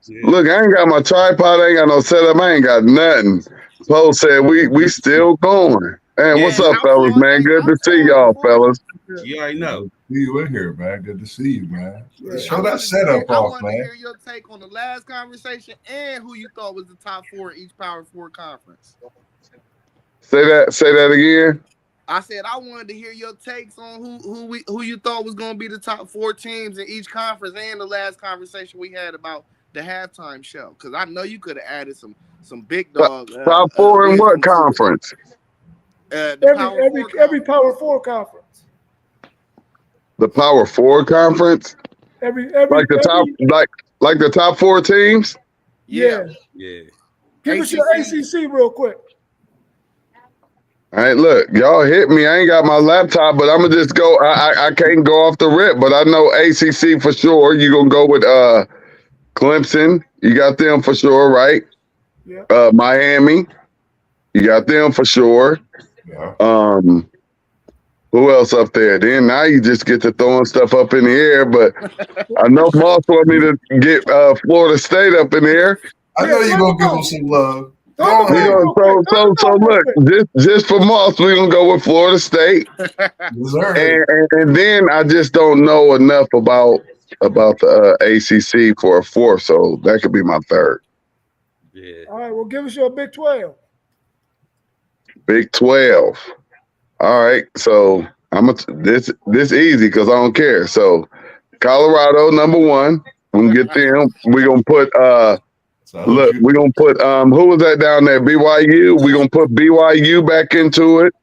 Yeah. Look, I ain't got my tripod, I ain't got no setup, I ain't got nothing. Poe said we still going. Man, what's Yeah, up, fellas, man? Good to see y'all, fellas. You already know. See you in here, man. Good to see you, man. Yeah. Show that setup I off, wanted to man. hear your take on the last conversation and who you thought was the top 4 in each Power 4 conference. Say that again. I said I wanted to hear your takes on who you thought was going to be the top 4 teams in each conference and the last conversation we had about the halftime show, because I know you could have added some big dog. Top 4 in wins what from conference? Every Power 4 conference. The Power 4 conference? Like the top 4 teams? Yeah. Yeah. Give us your ACC real quick. All right, look, y'all hit me. I ain't got my laptop, but I'm gonna just go. I can't go off the rip, but I know ACC for sure. You gonna go with Clemson? You got them for sure, right? Yeah. Miami, you got them for sure. Yeah. Who else up there? Then now you just get to throwing stuff up in the air. But I know Moss want me to get Florida State up in the air. I know you're gonna give them some love. We gonna so look, just for Moss, we're gonna go with Florida State. And then I just don't know enough about the ACC for a 4th, so that could be my 3rd. Yeah. All right, well, give us your Big 12. Big 12. All right, so this easy because I don't care. So Colorado #1. We can get them. We're gonna put look, we're gonna put who was that down there? BYU. We're gonna put BYU back into it.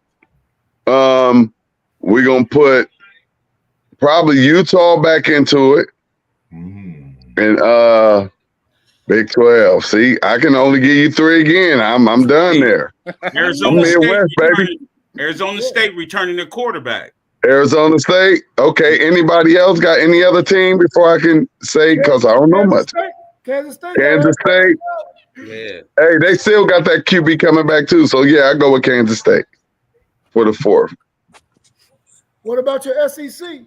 We're gonna put probably Utah back into it. And Big 12. See, I can only give you 3 again. I'm done there. Arizona State, Arizona State returning their quarterback. Arizona State. Okay. Anybody else got any other team before I can say? Because I don't know much. Kansas State. Yeah. Hey, they still got that QB coming back too. So yeah, I go with Kansas State for the 4th. What about your SEC?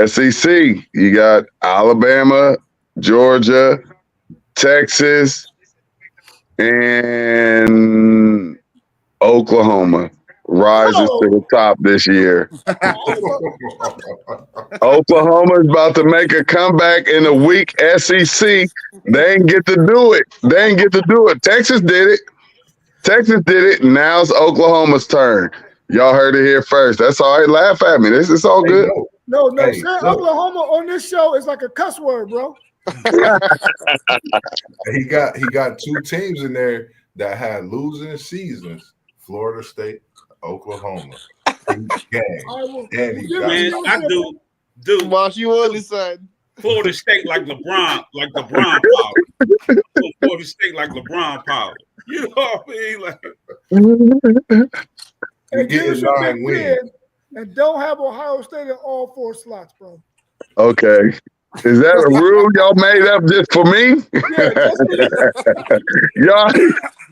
SEC. You got Alabama, Georgia, Texas, and Oklahoma rises to the top this year. Oklahoma is about to make a comeback in a weak SEC. They ain't get to do it. Texas did it. Now it's Oklahoma's turn. Y'all heard it here first. That's all right. Laugh at me. This is all good. No. Hey, Oklahoma on this show is like a cuss word, bro. He got 2 teams in there that had losing seasons. Florida State, Oklahoma. Gang. And he got I do. Boss, you on this side. Florida State like LeBron power. Florida State like LeBron power. You know what I mean? Like, and give us your Big 10 and don't have Ohio State in all 4 slots, bro. Okay. Is that a rule y'all made up just for me?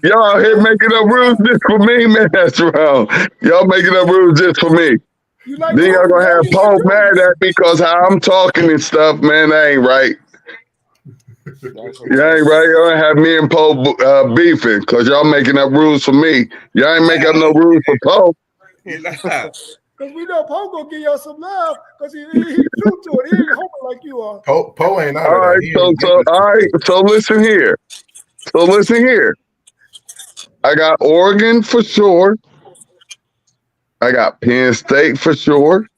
y'all here making up rules just for me, man. That's wrong. Y'all making up rules just for me. Then y'all gonna have Poe mad at me because how I'm talking and stuff, man. That ain't right. Y'all ain't right. Y'all have me and Poe beefing because y'all making up rules for me. Y'all ain't making up no rules for Poe. Because we know Poe gonna give y'all some love because he's true to it. He ain't hoping like you are. Poe ain't out all right, so listen here. I got Oregon for sure. I got Penn State for sure.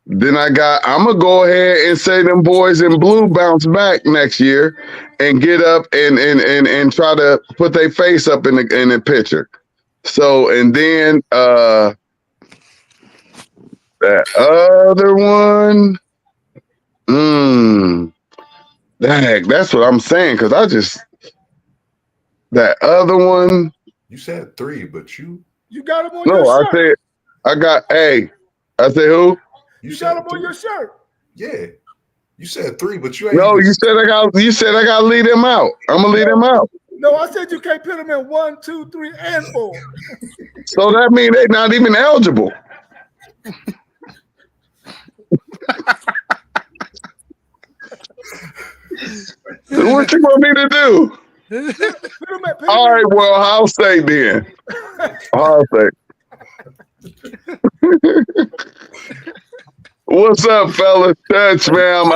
Then I'm gonna go ahead and say them boys in blue bounce back next year and get up and try to put their face up in the picture. So and then that other one, that's what I'm saying, because that other one. You said 3, but You got him on your No, shirt. I said who? You got him on your shirt. Yeah. You said 3, but you ain't. No, you said I got to lead him out. I'm gonna lead him out. No, I said you can't put him in 1, 2, 3, and 4. So that means they're not even eligible. What you want me to do? All right, well, I'll say then. I'll say. What's up, fellas? Touch, man.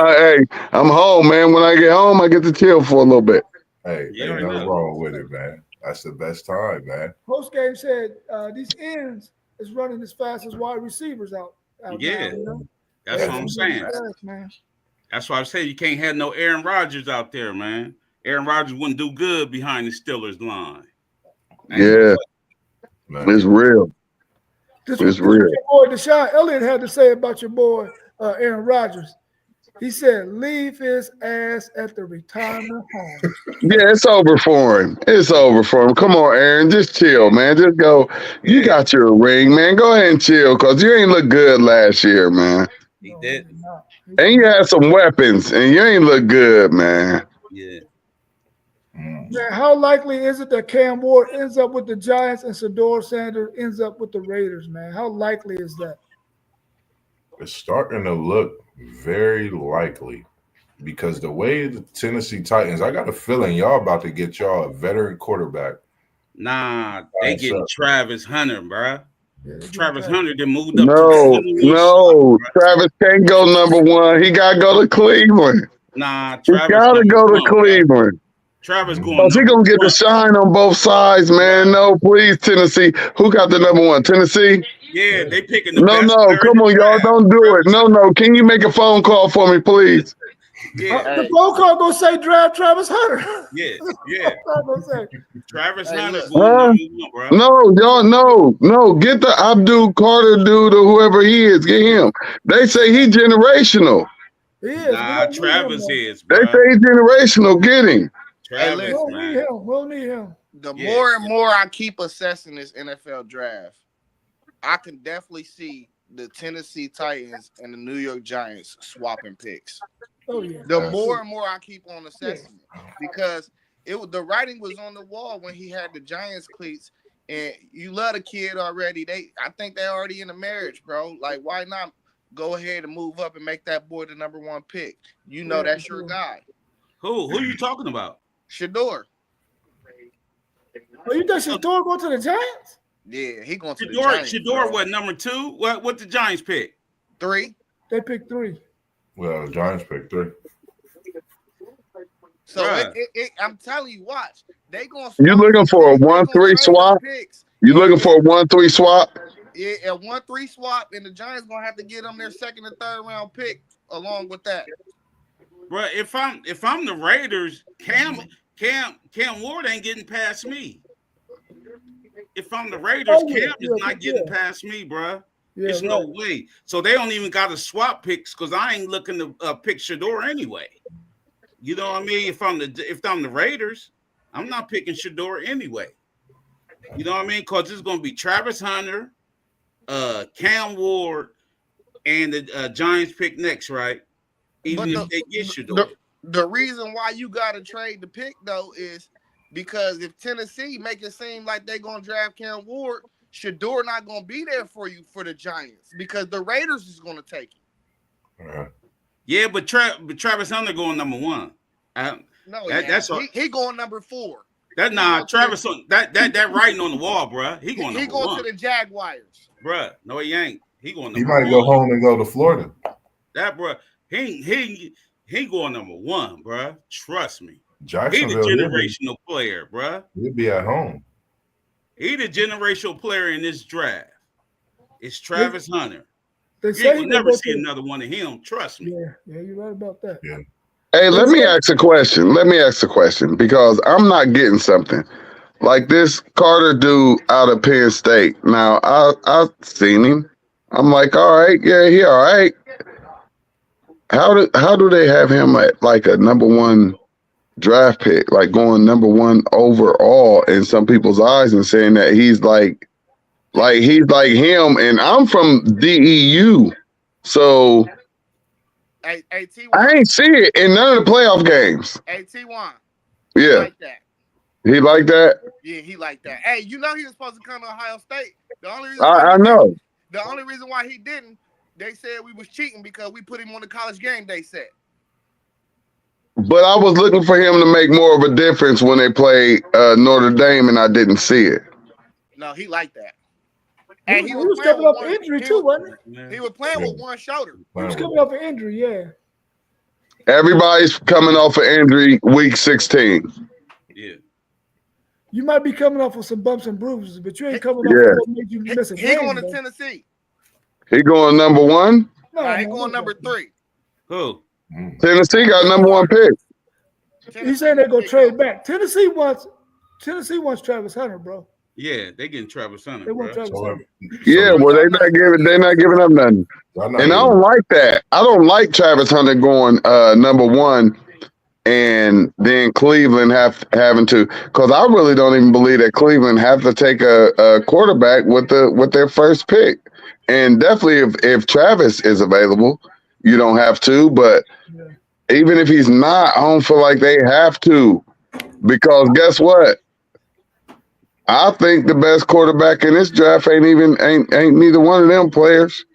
I'm home, man. When I get home, I get to chill for a little bit. Hey, You ain't already nothing know. wrong with it, man. That's the best time, man. Post game said these ends is running as fast as wide receivers out Yeah. now, you know? That's what I'm saying. Fast, man. That's why I said you can't have no Aaron Rodgers out there, man. Aaron Rodgers wouldn't do good behind the Steelers line. Yeah, Man. it's real. This It's was what real. your boy Deshaun Elliott had to say about your boy Aaron Rodgers. He said, "Leave his ass at the retirement home." Yeah, it's over for him. It's over for him. Come on, Aaron. Just chill, man. Just go. You got your ring, man. Go ahead and chill, because you ain't look good last year, man. He did. not. And you had some weapons, and you ain't look good, man. Yeah. Man, how likely is it that Cam Ward ends up with the Giants and Shedeur Sanders ends up with the Raiders, man? How likely is that? It's starting to look very likely because the way the Tennessee Titans, I got a feeling y'all about to get y'all a veteran quarterback. Nah, they That's getting up. Travis Hunter, bruh. Yeah, they Travis get Hunter then moved up No, to the number 1 no. spot, bruh. Travis can't go number 1. He got to go to Cleveland. Nah, He Travis got to number go to 1, bruh. Cleveland. Travis going Because he number going to get 1. the shine on both sides, man. No, please, Tennessee. Who got the number 1? Tennessee? Yeah, they picking the No, best no. player in Come the on, y'all. draft. Don't do it. No, no. Can you make a phone call for me, please? Yeah, The phone call gonna say draft Travis Hunter. yeah. That's what I'm gonna say. Travis Hey, Hunter look. going Huh? number 1, bruh. No, y'all, no. Get the Abdul Carter dude or whoever he is. Get him. They say he generational. He is. We Nah, don't need Travis him, is, They bruh. say he's generational. Get him. Travis, we don't need man. him. We don't need him. The Yeah. more and more I keep assessing this NFL draft, I can definitely see the Tennessee Titans and the New York Giants swapping picks. Oh yeah. The Yes. more and more I keep on assessing it, because the writing was on the wall when he had the Giants cleats, and you love the kid already. I think they're already in a marriage, bro. Like, why not go ahead and move up and make that boy the number 1 pick? You know that's your guy, Who you talking about? Shedeur. Oh, you think Shedeur go to the Giants? Yeah, he going to the Shedeur, Giants. Shedeur, bro. what, number 2? What the Giants pick? 3. They picked 3. Well, the Giants picked 3. So Bruh. I'm telling you, watch. They going. You looking for a 1-3 swap? You looking for a 1-3 swap? Yeah, a 1-3 swap, and the Giants gonna have to get them their 2nd and 3rd round pick along with that. Bro, if I'm the Raiders, Cam Ward ain't getting past me. If I'm the Raiders, Oh, yeah, Cam is yeah, not getting yeah. past me, bro. Yeah, There's right. no way. So they don't even got to swap picks because I ain't looking to pick Shedeur anyway. You know what I mean? If I'm the Raiders, I'm not picking Shedeur anyway. You know what I mean? Because it's gonna be Travis Hunter, Cam Ward, and the Giants pick next, right? Even But if they get Shedeur. The reason why you gotta trade the pick though is because if Tennessee make it seem like they're gonna draft Cam Ward, Shedeur not gonna be there for you for the Giants because the Raiders is gonna take him. Yeah, but Travis Hunter going number 1. No, That's he going number 4. that. Nah, Travis that writing on the wall, bro. He going He number going 1, to the Jaguars. bro. No, he ain't. He going. He Number might 1. go home and go to Florida. That bro. He going number 1, bro. Trust me. He's a Jacksonville, generational player, bro. he'll be at home. He the generational player in this draft. It's Travis Hunter. They You say ain't he gonna never go see to- another one of him. Trust me. Yeah, you're right about that. Yeah. Hey, let me ask a question. Let me ask a question because I'm not getting something. Like this Carter dude out of Penn State. Now I've seen him. I'm like, all right, yeah, he all right. How do they have him at like a number one draft pick, like going number one overall in some people's eyes, and saying that he's like he's like him? And I'm from DEU, so Hey, T1. I ain't see it in none of the playoff games. Hey, T1. Yeah, Like that. he like that. Yeah, he like that. Hey, you know he was supposed to come to Ohio State. The only reason I know. The only reason why he didn't, they said we was cheating because we put him on the college game. They said. But I was looking for him to make more of a difference when they played Notre Dame, and I didn't see it. No, he like that. He And was coming off an injury too, wasn't he was playing with one shoulder. he? He was coming off an injury, yeah. Everybody's coming off an injury week 16. Yeah. You might be coming off with some bumps and bruises, but you ain't coming off Yeah. with what made you miss a He game. going to though. Tennessee. He going number one. No, He no, going no. number 3. Who? Tennessee got number one pick. He's saying they're gonna trade back. Tennessee wants Travis Hunter, bro. Yeah, they getting Travis Hunter, They want bro. Travis Hunter. Yeah, well, they're not giving up nothing. And I don't like that. I don't like Travis Hunter going number one, and then Cleveland having to, because I really don't even believe that Cleveland have to take a quarterback with their first pick. And definitely if Travis is available, you don't have to. But even if he's not, I don't feel like they have to, because guess what? I think the best quarterback in this draft ain't neither one of them players.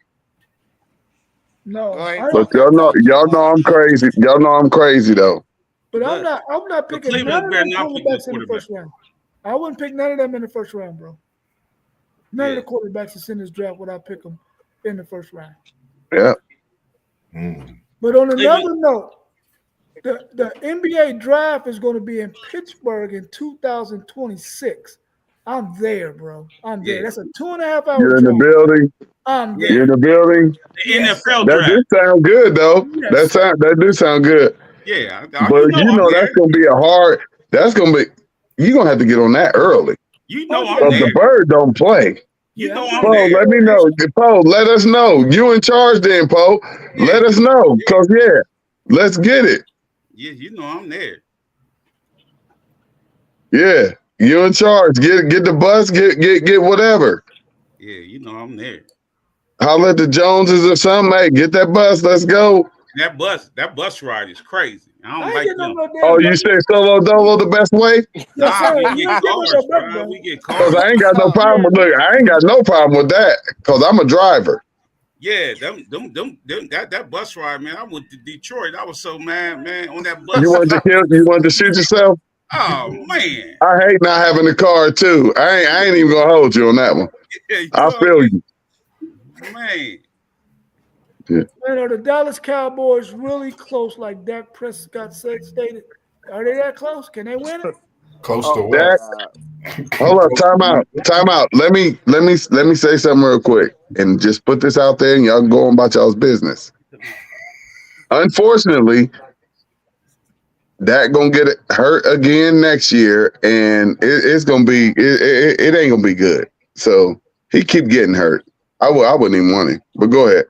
No, Right. I But don't, y'all know I'm crazy. Y'all know I'm crazy though. but I'm not picking Cleveland none of better them not pick quarterbacks no in the first round. I wouldn't pick none of them in the first round, bro. None of the quarterbacks that's in this draft would I pick them in the first round. Yeah. But on another note, the NBA draft is going to be in Pittsburgh in 2026. I'm there, bro. I'm there. Yeah. That's a 2.5 hour You're in the drive. building. I'm there. You're in the building. The NFL That draft. do sound good though. Yes. That do sound good. Yeah, But I'm that's there. gonna be you're gonna have to get on that early. You know Oh, I'm Because there. the bird don't play. You know Yeah. I'm Poe, there. let me know. Poe, let us know. You in charge then, Poe. Let us know. Cause let's get it. Yeah, you know I'm there. Yeah. You in charge. Get the bus, get whatever. Yeah, you know I'm there. Holler at the Joneses or something. Hey, get that bus. Let's go. That bus ride is crazy. I I don't ain't like getting them. no damn Oh, you bus. say solo dolo the best way? Yes, Nah, sir. we You get ain't getting cars, no bus, bro. bro. We get Cause cars. I ain't got no problem with I ain't got no problem with that. Cause I'm a driver. Yeah, that bus ride, man. I went to Detroit. I was so mad, man, on that bus. You wanted to shoot yourself? Oh man. I hate not having a car too. I ain't even gonna hold you on that one. Yeah, you I know feel you. Man. Man, are the Dallas Cowboys really close, like Dak Prescott stated? Are they that close? Can they win it? Close to what? That, hold up, time out. Let me say something real quick and just put this out there and y'all can go on about y'all's business. Unfortunately, Dak gonna get hurt again next year, and it's gonna be it ain't gonna be good. So he keep getting hurt. I wouldn't even want him. But go ahead.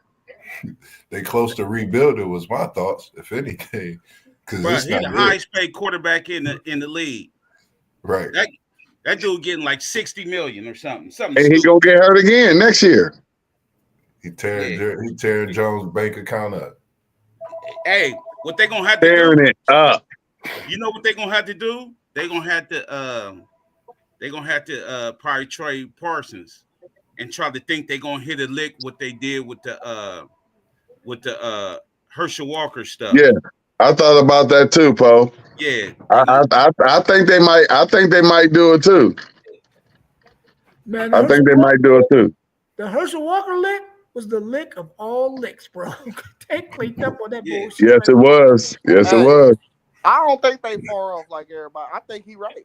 They close to rebuilding was my thoughts, if anything. Because Bro, it's he's not the good. highest paid quarterback in the league. Right. That dude getting like 60 million or something. Something And he stupid. gonna get hurt again next year. He tearing Jones' bank account up. Hey, what they gonna have to Tearing do? it up. You know what they're gonna have to do? They're gonna have to probably trade Parsons and try to think they're gonna hit a lick what they did with the Herschel Walker stuff. Yeah, I thought about that too, Poe. Yeah. I think they might. I think they might do it too. Man, I think they might do it too. The Herschel Walker lick was the lick of all licks, bro. They cleaned up on that bullshit. Yes, it was. Yes, it was. I don't think they far off like everybody. I think he right.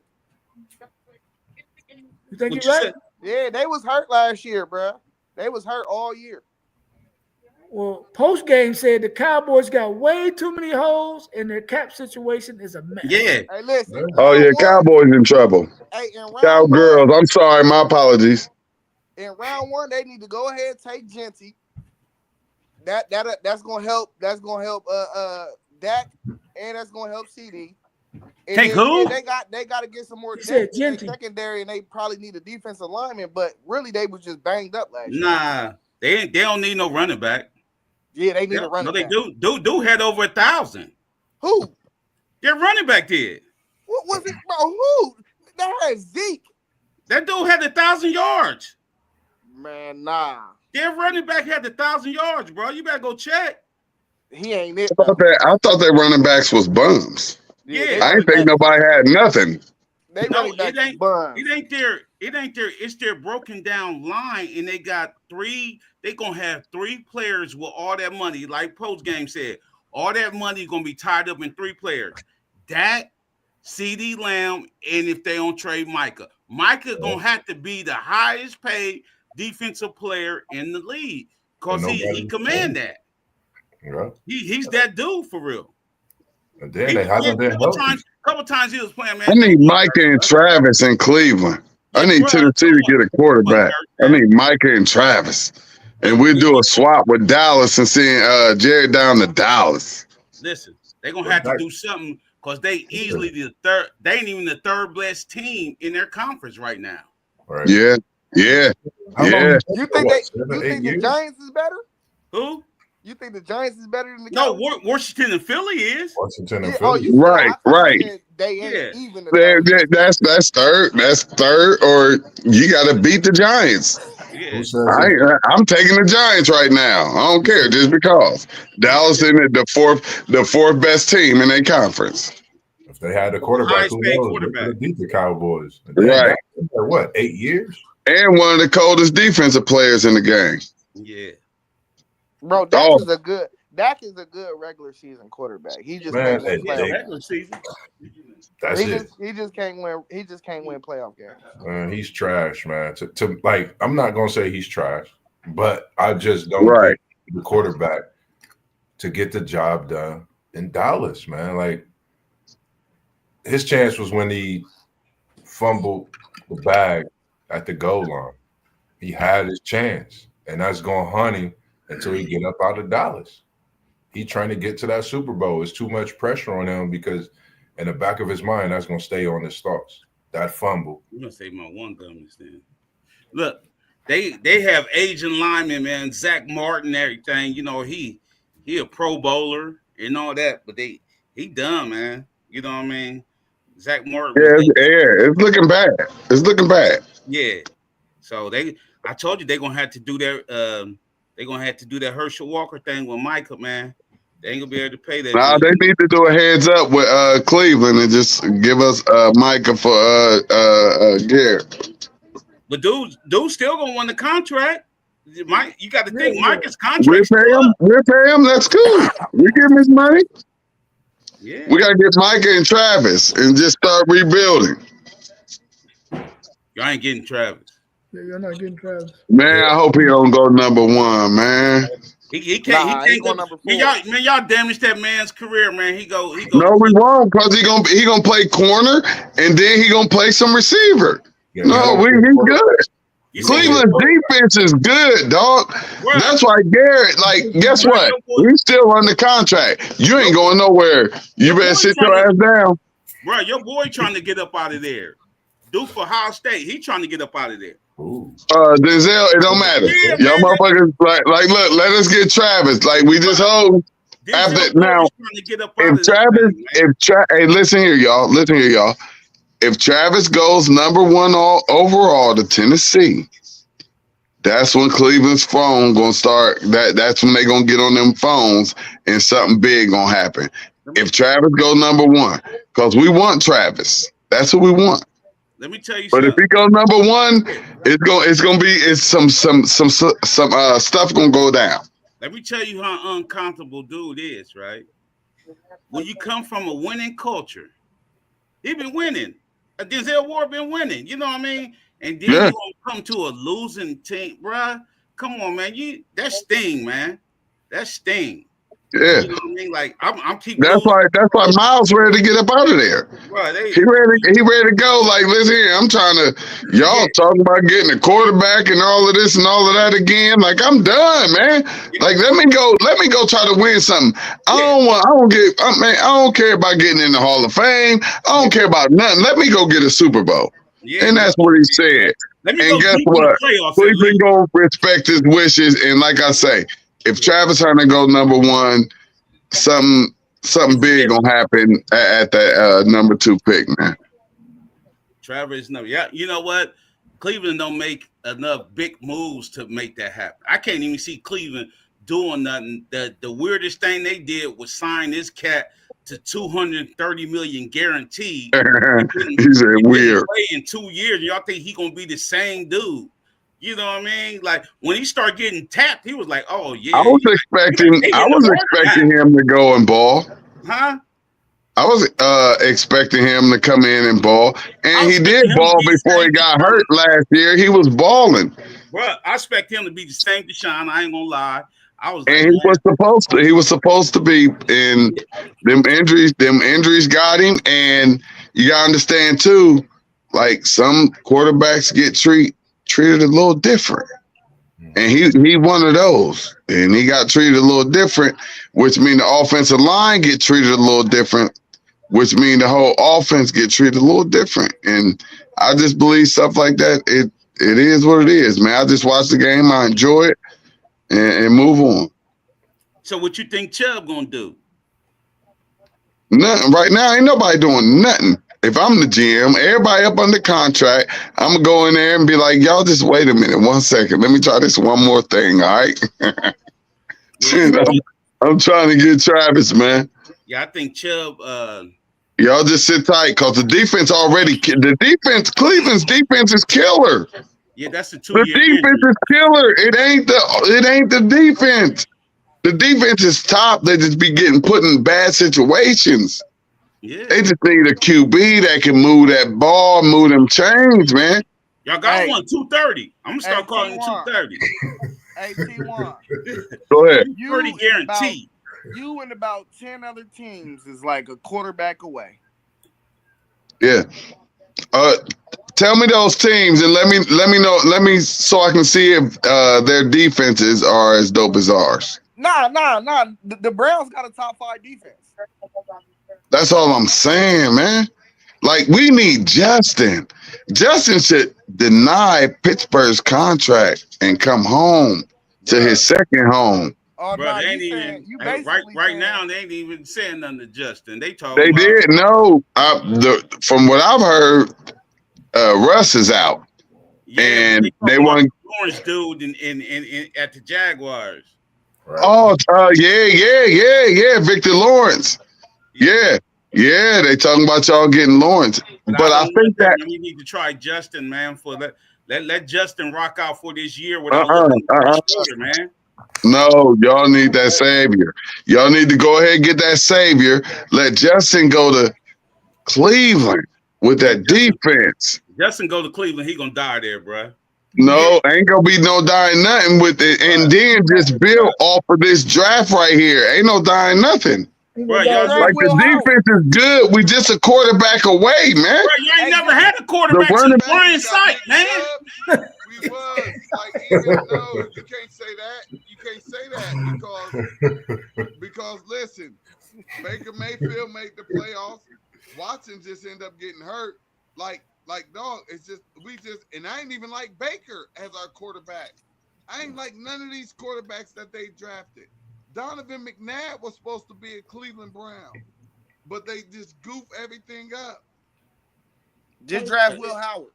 You think What you're you right? said? Yeah, they was hurt last year, bro. They was hurt all year. Well, post game said the Cowboys got way too many holes and their cap situation is a mess. Yeah. Hey, listen, Oh round yeah, one. Cowboys in trouble. Hey, in round Cowgirls. one, I'm sorry, my apologies. in round one, they need to go ahead and take Genty. That's gonna help. That's gonna help. Dak, and that's gonna help CD. And Take then, who? yeah, they got to get some more He said depth in their Genty. secondary, and they probably need a defensive lineman. But really, they was just banged up last year. Nah, they don't need no running back. Yeah, they need Yeah, a running no, they back. do had over 1,000. Who? Their running back did. What was it, bro? Who? That had Zeke. That dude had 1,000 yards. Man, nah, Their running back had 1,000 yards, bro. You better go check. he ain't it. I thought that running backs was bums. Yeah. I ain't think nobody had nothing. They No, running back it ain't. bums. It ain't their. It's their broken down line, and they got three. They gonna have three players with all that money. Like post game said, all that money gonna be tied up in three players. Dak, CD Lamb, and if they don't trade Micah, Micah gonna have to be the highest paid defensive player in the league because he command that. Yeah. He's that dude for real. And then they haven't been healthy. Couple times he was playing, man. I need Micah and Travis in Cleveland. I need Tennessee to get a quarterback. I need Micah and Travis. And we'll do a swap with Dallas and send Jared down to Dallas. Listen, they're gonna have to do something because they easily the third. They ain't even the third best team in their conference right now. Right. Yeah. You think the Giants is better? Who? You think the Giants is better than the No, Cowboys? Washington and Philly is. Washington and Yeah, Philly. you Right. They ain't Yeah. even. That's third. That's third. Or you got to beat the Giants. Yeah. Who says it? I'm taking the Giants right now. I don't care, just because Dallas in the fourth best team in their conference. If they had a quarterback, Highest who paid knows? quarterback. They could have beat the Cowboys. Right. For what, 8 years? And one of the coldest defensive players in the game. Yeah. Bro, Dak is a good regular season quarterback. He just can't win playoff. Regular season. That's it. He just can't win. He just can't win playoff games. Man, he's trash, man. To like, I'm not gonna say he's trash, but I just don't Right. think the quarterback to get the job done in Dallas, man. Like his chance was when he fumbled the bag at the goal line. He had his chance, and that's going to hunt him until he get up out of Dallas. He trying to get to that Super Bowl. It's too much pressure on him because in the back of his mind, that's going to stay on his thoughts. That fumble. I'm gonna say my one gun stand. Look, they have aging linemen, man. Zach Martin, everything. You know, he a Pro Bowler and all that, but he done, man. You know what I mean? Zach Martin. It's looking bad. It's looking bad. Yeah. So I told you they're gonna have to do their they're gonna have to do that Herschel Walker thing with Micah, man. They ain't gonna be able to pay that. Nah, they need to do a heads up with Cleveland and just give us Micah for Garrett. But dude still gonna win the contract. Mike, you got to think Micah's contract. We'll pay him. That's cool. We give him his money. Yeah. We gotta get Micah and Travis and just start rebuilding. Y'all ain't getting Travis. Yeah, you're not getting Travis. Man, I hope he don't go number one, man. He can't. Nah, he can't go number 4. Y'all damaged that man's career, man. He go. No, we won't, because he gonna play corner and then he gonna play some receiver. Yeah, he's good. You Cleveland's defense is good, dog. Right. That's why Garrett, guess what? We still under contract. You ain't going nowhere. You better sit your ass down. Bro, your boy trying to get up out of there. Duke for Ohio State. He trying to get up out of there. Ooh. Denzel, it don't matter. Yeah, Y'all man, motherfuckers, look, let us get Travis. Like, we just hold. After now, hey, listen here, y'all. If Travis goes number one overall to Tennessee, that's when Cleveland's phone gonna start. That's when they gonna get on them phones and something big gonna happen. If Travis go number one, because we want Travis. That's what we want. Let me tell you But something. if he goes number one, it's some stuff gonna go down. Let me tell you how uncomfortable dude is, right? When you come from a winning culture, he been winning. Denzel Ward been winning. You know what I mean? and then you gonna come to a losing team, bruh. Come on, man. That sting, man. That sting. Yeah. You know what I mean? Like I'm keep. That's why Miles ready to get up out of there. Bruh, He ready to go. Like, listen here, I'm trying to. Y'all talking about getting a quarterback and all of this and all of that again. Like, I'm done, man. Like, let me go try to win something. I don't care about getting in the Hall of Fame. I don't care about nothing. Let me go get a Super Bowl. Yeah, and that's what he said. Let me and go guess what? Cleveland gonna respect his wishes. And like I say, if Travis Hunter go number one, something big gonna happen at that number 2 pick, man. Travis, no, yeah, you know what? Cleveland don't make enough big moves to make that happen. I can't even see Cleveland doing nothing. The weirdest thing they did was sign this cat to $230 million guaranteed. He said weird. In 2 years, y'all think he gonna be the same dude? You know what I mean? Like when he started getting tapped, he was like, "Oh yeah." I was expecting him to go and ball. Huh? I was expecting him to come in and ball, and he did ball before he got hurt last year. He was balling. Bro, I expect him to be the same Deshaun. I ain't gonna lie. He was supposed to be, and them injuries got him. And you gotta understand too, like some quarterbacks get treated a little different. And he one of those. And he got treated a little different, which means the offensive line get treated a little different, which means the whole offense get treated a little different. And I just believe stuff like that, it is what it is, man. I just watch the game, I enjoy it, and move on. So what you think Chubb gonna do? Nothing. Right now, ain't nobody doing nothing. If I'm the GM, everybody up under contract, I'm gonna go in there and be like, y'all just wait a minute, 1 second. Let me try this one more thing, all right? I'm trying to get Travis, man. Yeah, I think Chubb. Y'all just sit tight, cause the defense, Cleveland's defense is killer. Yeah, that's the 2 year. The defense is killer. It ain't the defense. The defense is top. They just be getting put in bad situations. Yeah. They just need a QB that can move that ball, move them chains, man. Y'all got one 230. I'm gonna start calling 230. Hey, T1. Go ahead. Pretty guaranteed. You and about 10 other teams is like a quarterback away. Yeah. Tell me those teams and let me know so I can see if their defenses are as dope as ours. Nah. The Browns got a top 5 defense. That's all I'm saying, man. Like, we need Justin. Justin should deny Pittsburgh's contract and come home to his second home. Oh, bro, they ain't even right now. They ain't even saying nothing to Justin. They did. No, from what I've heard, Russ is out, and they want Lawrence dude in at the Jaguars. Right. Oh, yeah, Victor Lawrence. Yeah, they talking about y'all getting Lawrence, but I think that we need to try Justin, man. For let Justin rock out for this year without man. No, y'all need that savior. Y'all need to go ahead and get that savior. Let Justin go to Cleveland with that defense. Justin go to Cleveland, he gonna die there, bro. No, ain't gonna be no dying nothing with it. And then just build off of this draft right here. Ain't no dying nothing. Bro, like the defense is good. We just a quarterback away, man. Bro, you ain't never had a quarterback since Brian Sight, man. We was like, even though you can't say that because listen, Baker Mayfield made the playoffs. Watson just ended up getting hurt. Like dog, it's just and I ain't even like Baker as our quarterback. I ain't like none of these quarterbacks that they drafted. Donovan McNabb was supposed to be a Cleveland Brown, but they just goof everything up. Just draft Will Howard.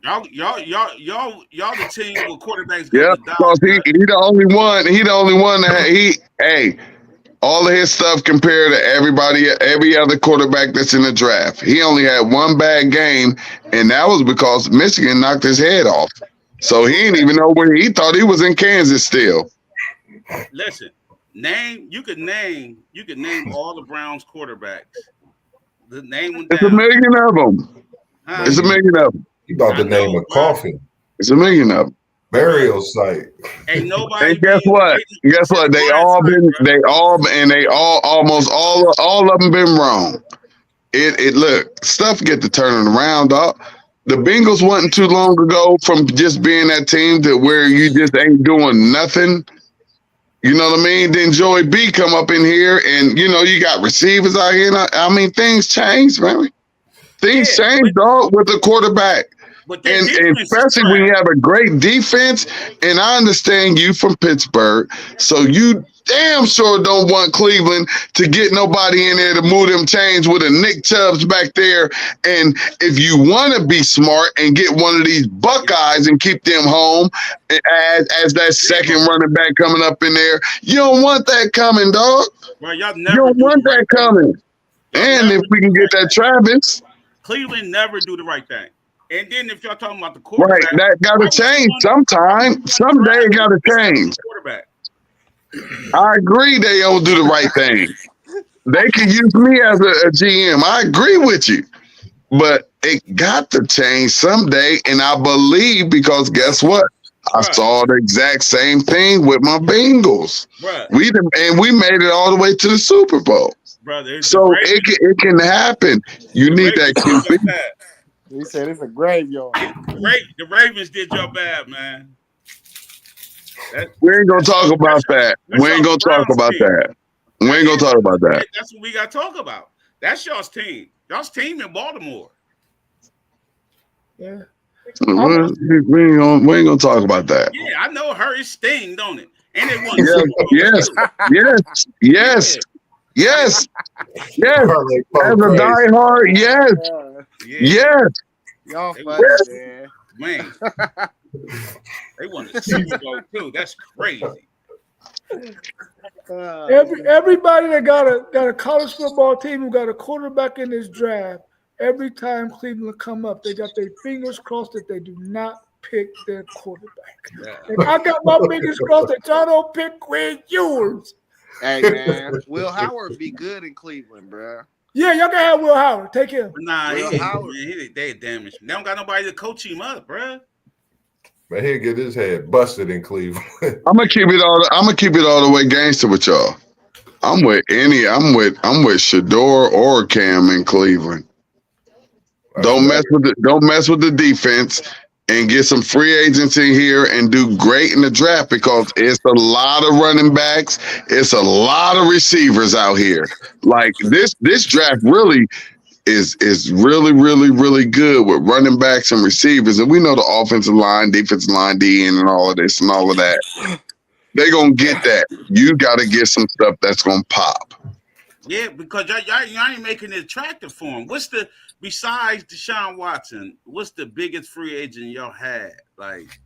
Y'all the team with quarterbacks. Yeah, because he the only one. He the only one that all of his stuff compared to every other quarterback that's in the draft. He only had one bad game, and that was because Michigan knocked his head off. So he didn't even know where he thought he was in Kansas still. Listen, you could name all the Browns quarterbacks. The name it's a million of them. It's a million of them. You about to I know, name a bro. coffin, It's a million of them. burial site. Ain't nobody. And guess being what? written Guess what? except They Brian all Site, been, bro. almost all of them been wrong. It look, stuff get to turning around, dog. The Bengals wasn't too long ago from just being that team to where you just ain't doing nothing. You know what I mean? Then Joey B come up in here, and you got receivers out here. I mean, things change, man. Things Yeah, change, dog, with the quarterback. but their And defense is especially when you trash. have a great defense, and I understand you from Pittsburgh, so you damn sure don't want Cleveland to get nobody in there to move them chains with a Nick Chubbs back there. And if you want to be smart and get one of these Buckeyes and keep them home as that second running back coming up in there, you don't want that coming, dog. Bro, y'all You never don't do want the right that thing. coming. Y'all And never if we do can the get right that Travis, Cleveland never do the right thing. And then if y'all talking about the right, quarterback, that got why to would you change want- sometime. Someday it got to change. quarterback? I agree they don't do the right thing. They can use me as a GM. I agree with you. But it got to change someday. And I believe because guess what? I Right. saw the exact same thing with my Bengals. Bruh, We made it all the way to the Super Bowl. brother, So it can happen. You need that QB. He said it's a graveyard. The Ravens did your bad, man. We ain't gonna talk about that. that's We ain't gonna y'all talk about Browns that. We ain't gonna talk about that. That's what we got to talk about. That's y'all's team. Y'all's team in Baltimore. Yeah. We ain't gonna talk about that. Yeah, I know her. It sting, don't it? And they won. Yes, Super Bowl, yes, too. yes, yes, yes. Parlay As a Pope crazy. diehard, yes, Yeah, yes. Y'all They- funny, man. man. They won the Super Bowl too. That's crazy. Everybody that got a college football team who got a quarterback in this draft, every time Cleveland come up, they got their fingers crossed that they do not pick their quarterback. Yeah. And I got my fingers crossed that y'all don't pick Quinn Ewers. Hey, man. Will Howard be good in Cleveland, bro. Yeah, y'all can have Will Howard. Take him. Nah, Will Howard. they damaged. They don't got nobody to coach him up, bro. Man, he'll get his head busted in Cleveland. I'm gonna keep it all the way gangster with y'all. I'm with Shador or Cam in Cleveland. Don't mess with the defense and get some free agents in here and do great in the draft because it's a lot of running backs, it's a lot of receivers out here. Like this draft really is really, really, really good with running backs and receivers. And we know the offensive line, defensive line, DN, and all of this and all of that. They're gonna get that. You gotta get some stuff that's gonna pop. Yeah, because y'all ain't making it attractive for him. Besides Deshaun Watson, what's the biggest free agent y'all had? Like,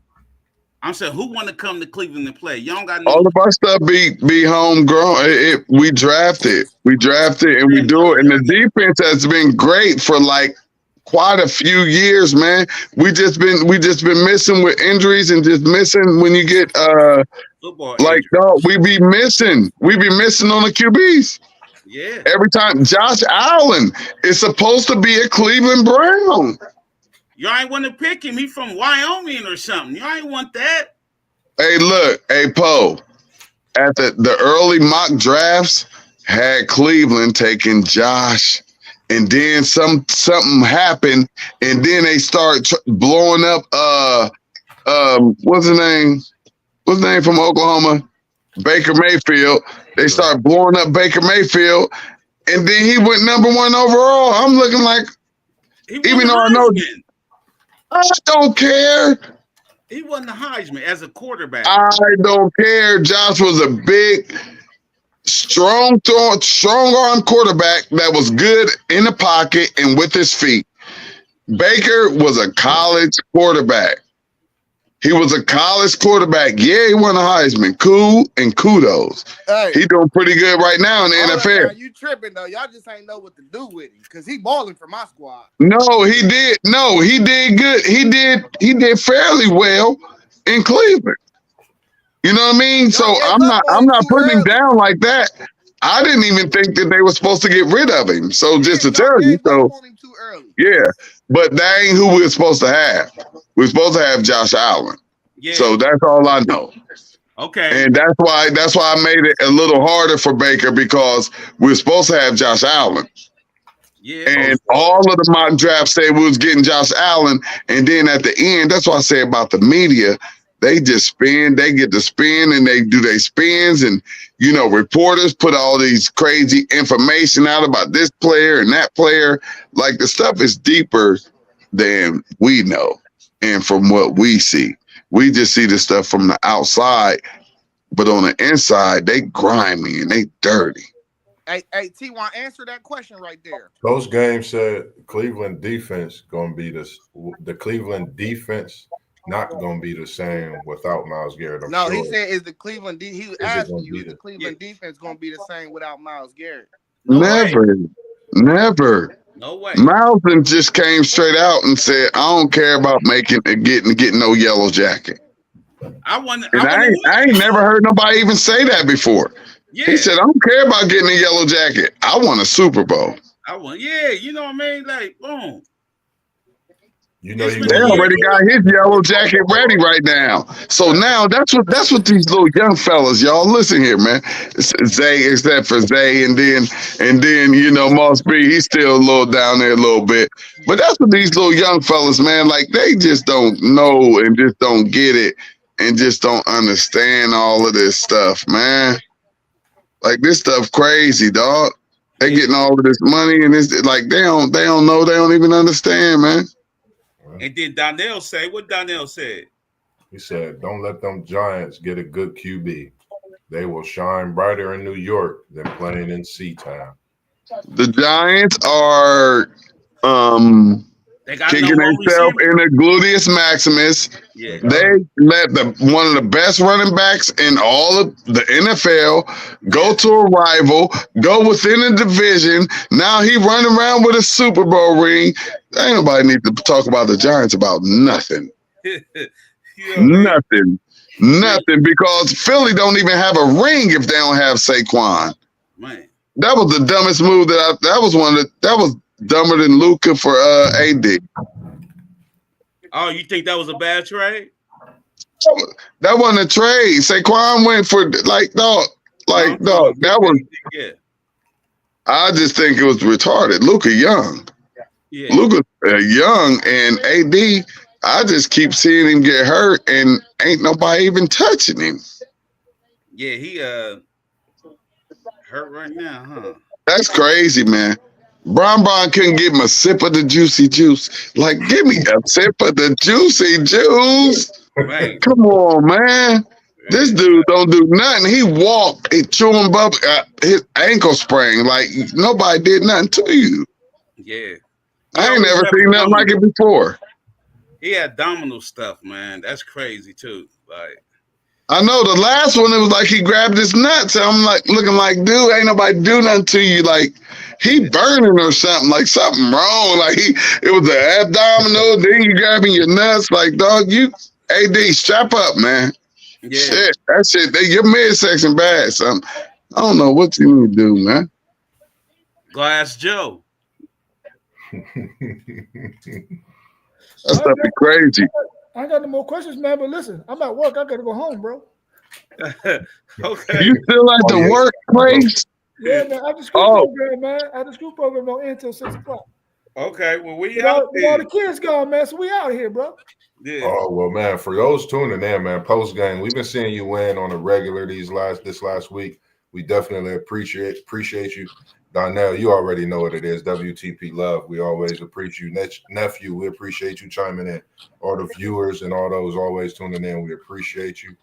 I'm saying, who want to come to Cleveland and play? Y'all don't got no. All of our stuff be homegrown. We draft it, and we do it. And the defense has been great for like quite a few years, man. We just been missing with injuries and just missing when you get football like injury. dog. We be missing on the QBs. Yeah. Every time Josh Allen is supposed to be a Cleveland Brown. Y'all ain't want to pick him. He from Wyoming or something. Y'all ain't want that. Hey, look, hey Poe. At the early mock drafts had Cleveland taking Josh, and then something happened, and then they start blowing up. What's the name? What's the name from Oklahoma? Baker Mayfield. They start blowing up Baker Mayfield, and then he went number 1 overall. I'm looking like, even though I know, I don't care. He wasn't the Heisman as a quarterback. I don't care. Josh was a big, strong arm quarterback that was good in the pocket and with his feet. Baker was a college quarterback. He was a college quarterback. Yeah, he won a Heisman. Cool and kudos. Hey, He doing pretty good right now in the NFL. now, you tripping though? Y'all just ain't know what to do with him because he balling for my squad. No, he did. No, he did good. He did fairly well in Cleveland. You know what I mean? So Y'all gave I'm up on not him putting him too early. down like that. I didn't even think that they were supposed to get rid of him. So just to tell you, Y'all gave up on him too early. yeah, but that ain't who we're supposed to have. We're supposed to have Josh Allen. Yeah. So that's all I know. Okay. And that's why I made it a little harder for Baker, because we're supposed to have Josh Allen. Yeah. And all of the mock drafts said we was getting Josh Allen. And then at the end, that's what I say about the media. They just spin, they get to spin and they do their spins. And, you know, reporters put all these crazy information out about this player and that player. Like, the stuff is deeper than we know. And from what we see, we just see the stuff from the outside. But on the inside, they grimy and they dirty. Hey, T1, answer that question right there. Coach Game said Cleveland defense going to be the Cleveland defense not going to be the same without Myles Garrett. No, sure. he said, is the Cleveland he was asking you, is the Cleveland defense going to be the same without Myles Garrett? Never. No way. Myles just came straight out and said, I don't care about getting no yellow jacket. I ain't never heard nobody even say that before. Yeah. He said, I don't care about getting a yellow jacket. I want a Super Bowl. Yeah, you know what I mean? Like, boom. You know, They already got his yellow jacket ready right now. So now that's what these little young fellas, y'all listen here, man. Zay, except for Zay, and then you know, Moss B, he's still a little down there a little bit. But that's what these little young fellas, man, like, they just don't know and just don't get it and just don't understand all of this stuff, man. Like, this stuff crazy, dog. They getting all of this money and it's like they don't know, they don't even understand, man. And then Donnell say what Donnell said. He said, don't let them Giants get a good QB. They will shine brighter in New York than playing in C-Town. The Giants are kicking themselves in the gluteus maximus. Yeah. They let one of the best running backs in all of the NFL go to a rival, go within a division. Now he running around with a Super Bowl ring. Ain't nobody need to talk about the Giants about nothing. Nothing, because Philly don't even have a ring if they don't have Saquon. Man. That was the dumbest move that was dumber than Luka for AD. Oh, you think that was a bad trade? That wasn't a trade. Saquon went for dog. That was. Yeah. I just think it was retarded. Luka young. Yeah. Luka young, and AD. I just keep seeing him get hurt, and ain't nobody even touching him. Yeah, he hurt right now, huh? That's crazy, man. Bron couldn't give him a sip of the juicy juice. Like, give me a sip of the juicy juice. Right. Come on, man. This dude don't do nothing. He walked, he chewing bubble, his ankle sprained. Like, nobody did nothing to you. Yeah. I ain't never seen nothing like it before. He had abdominal stuff, man. That's crazy, too. Like, I know the last one, it was like he grabbed his nuts. I'm like, looking like, dude, ain't nobody do nothing to you. Like, he burning or something, like something wrong. Like, it was an abdominal, then you grabbing your nuts. Like, dog, you, AD, strap up, man. yeah. Shit, that shit, your midsection bad, son. I don't know what you need to do, man. Go ask Joe. That stuff be crazy. I ain't got no more questions, man. But listen, I'm at work. I gotta go home, bro. Okay. You still at the workplace? Yeah, man. After school program, man. After school program don't end until 6 o'clock. Okay. Well, we With out all there. the kids gone, man. So we out here, bro. Yeah. Oh, well, man, for those tuning in, man, post-game, we've been seeing you win on a regular this last week. We definitely appreciate you. Donnell, you already know what it is. WTP love. We always appreciate you. Nephew, we appreciate you chiming in. All the viewers and all those always tuning in, we appreciate you.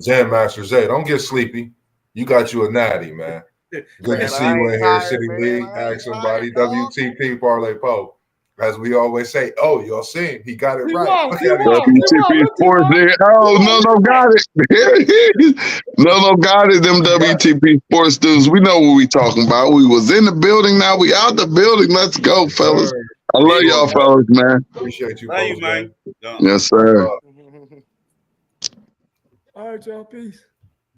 Zen Master Zay, don't get sleepy. You got you a natty, man. Good to see you in here, City League. Ask somebody. WTP Parlay Po. As we always say, oh, y'all seen, he got it right. WTP Sports there. Oh, no, got it. No, got it. Them WTP Sports dudes. We know what we talking about. We was in the building. Now we out the building. Let's go, fellas. I love y'all, fellas, man. Appreciate you. Love you, man. Yes, sir. All right, y'all. Peace.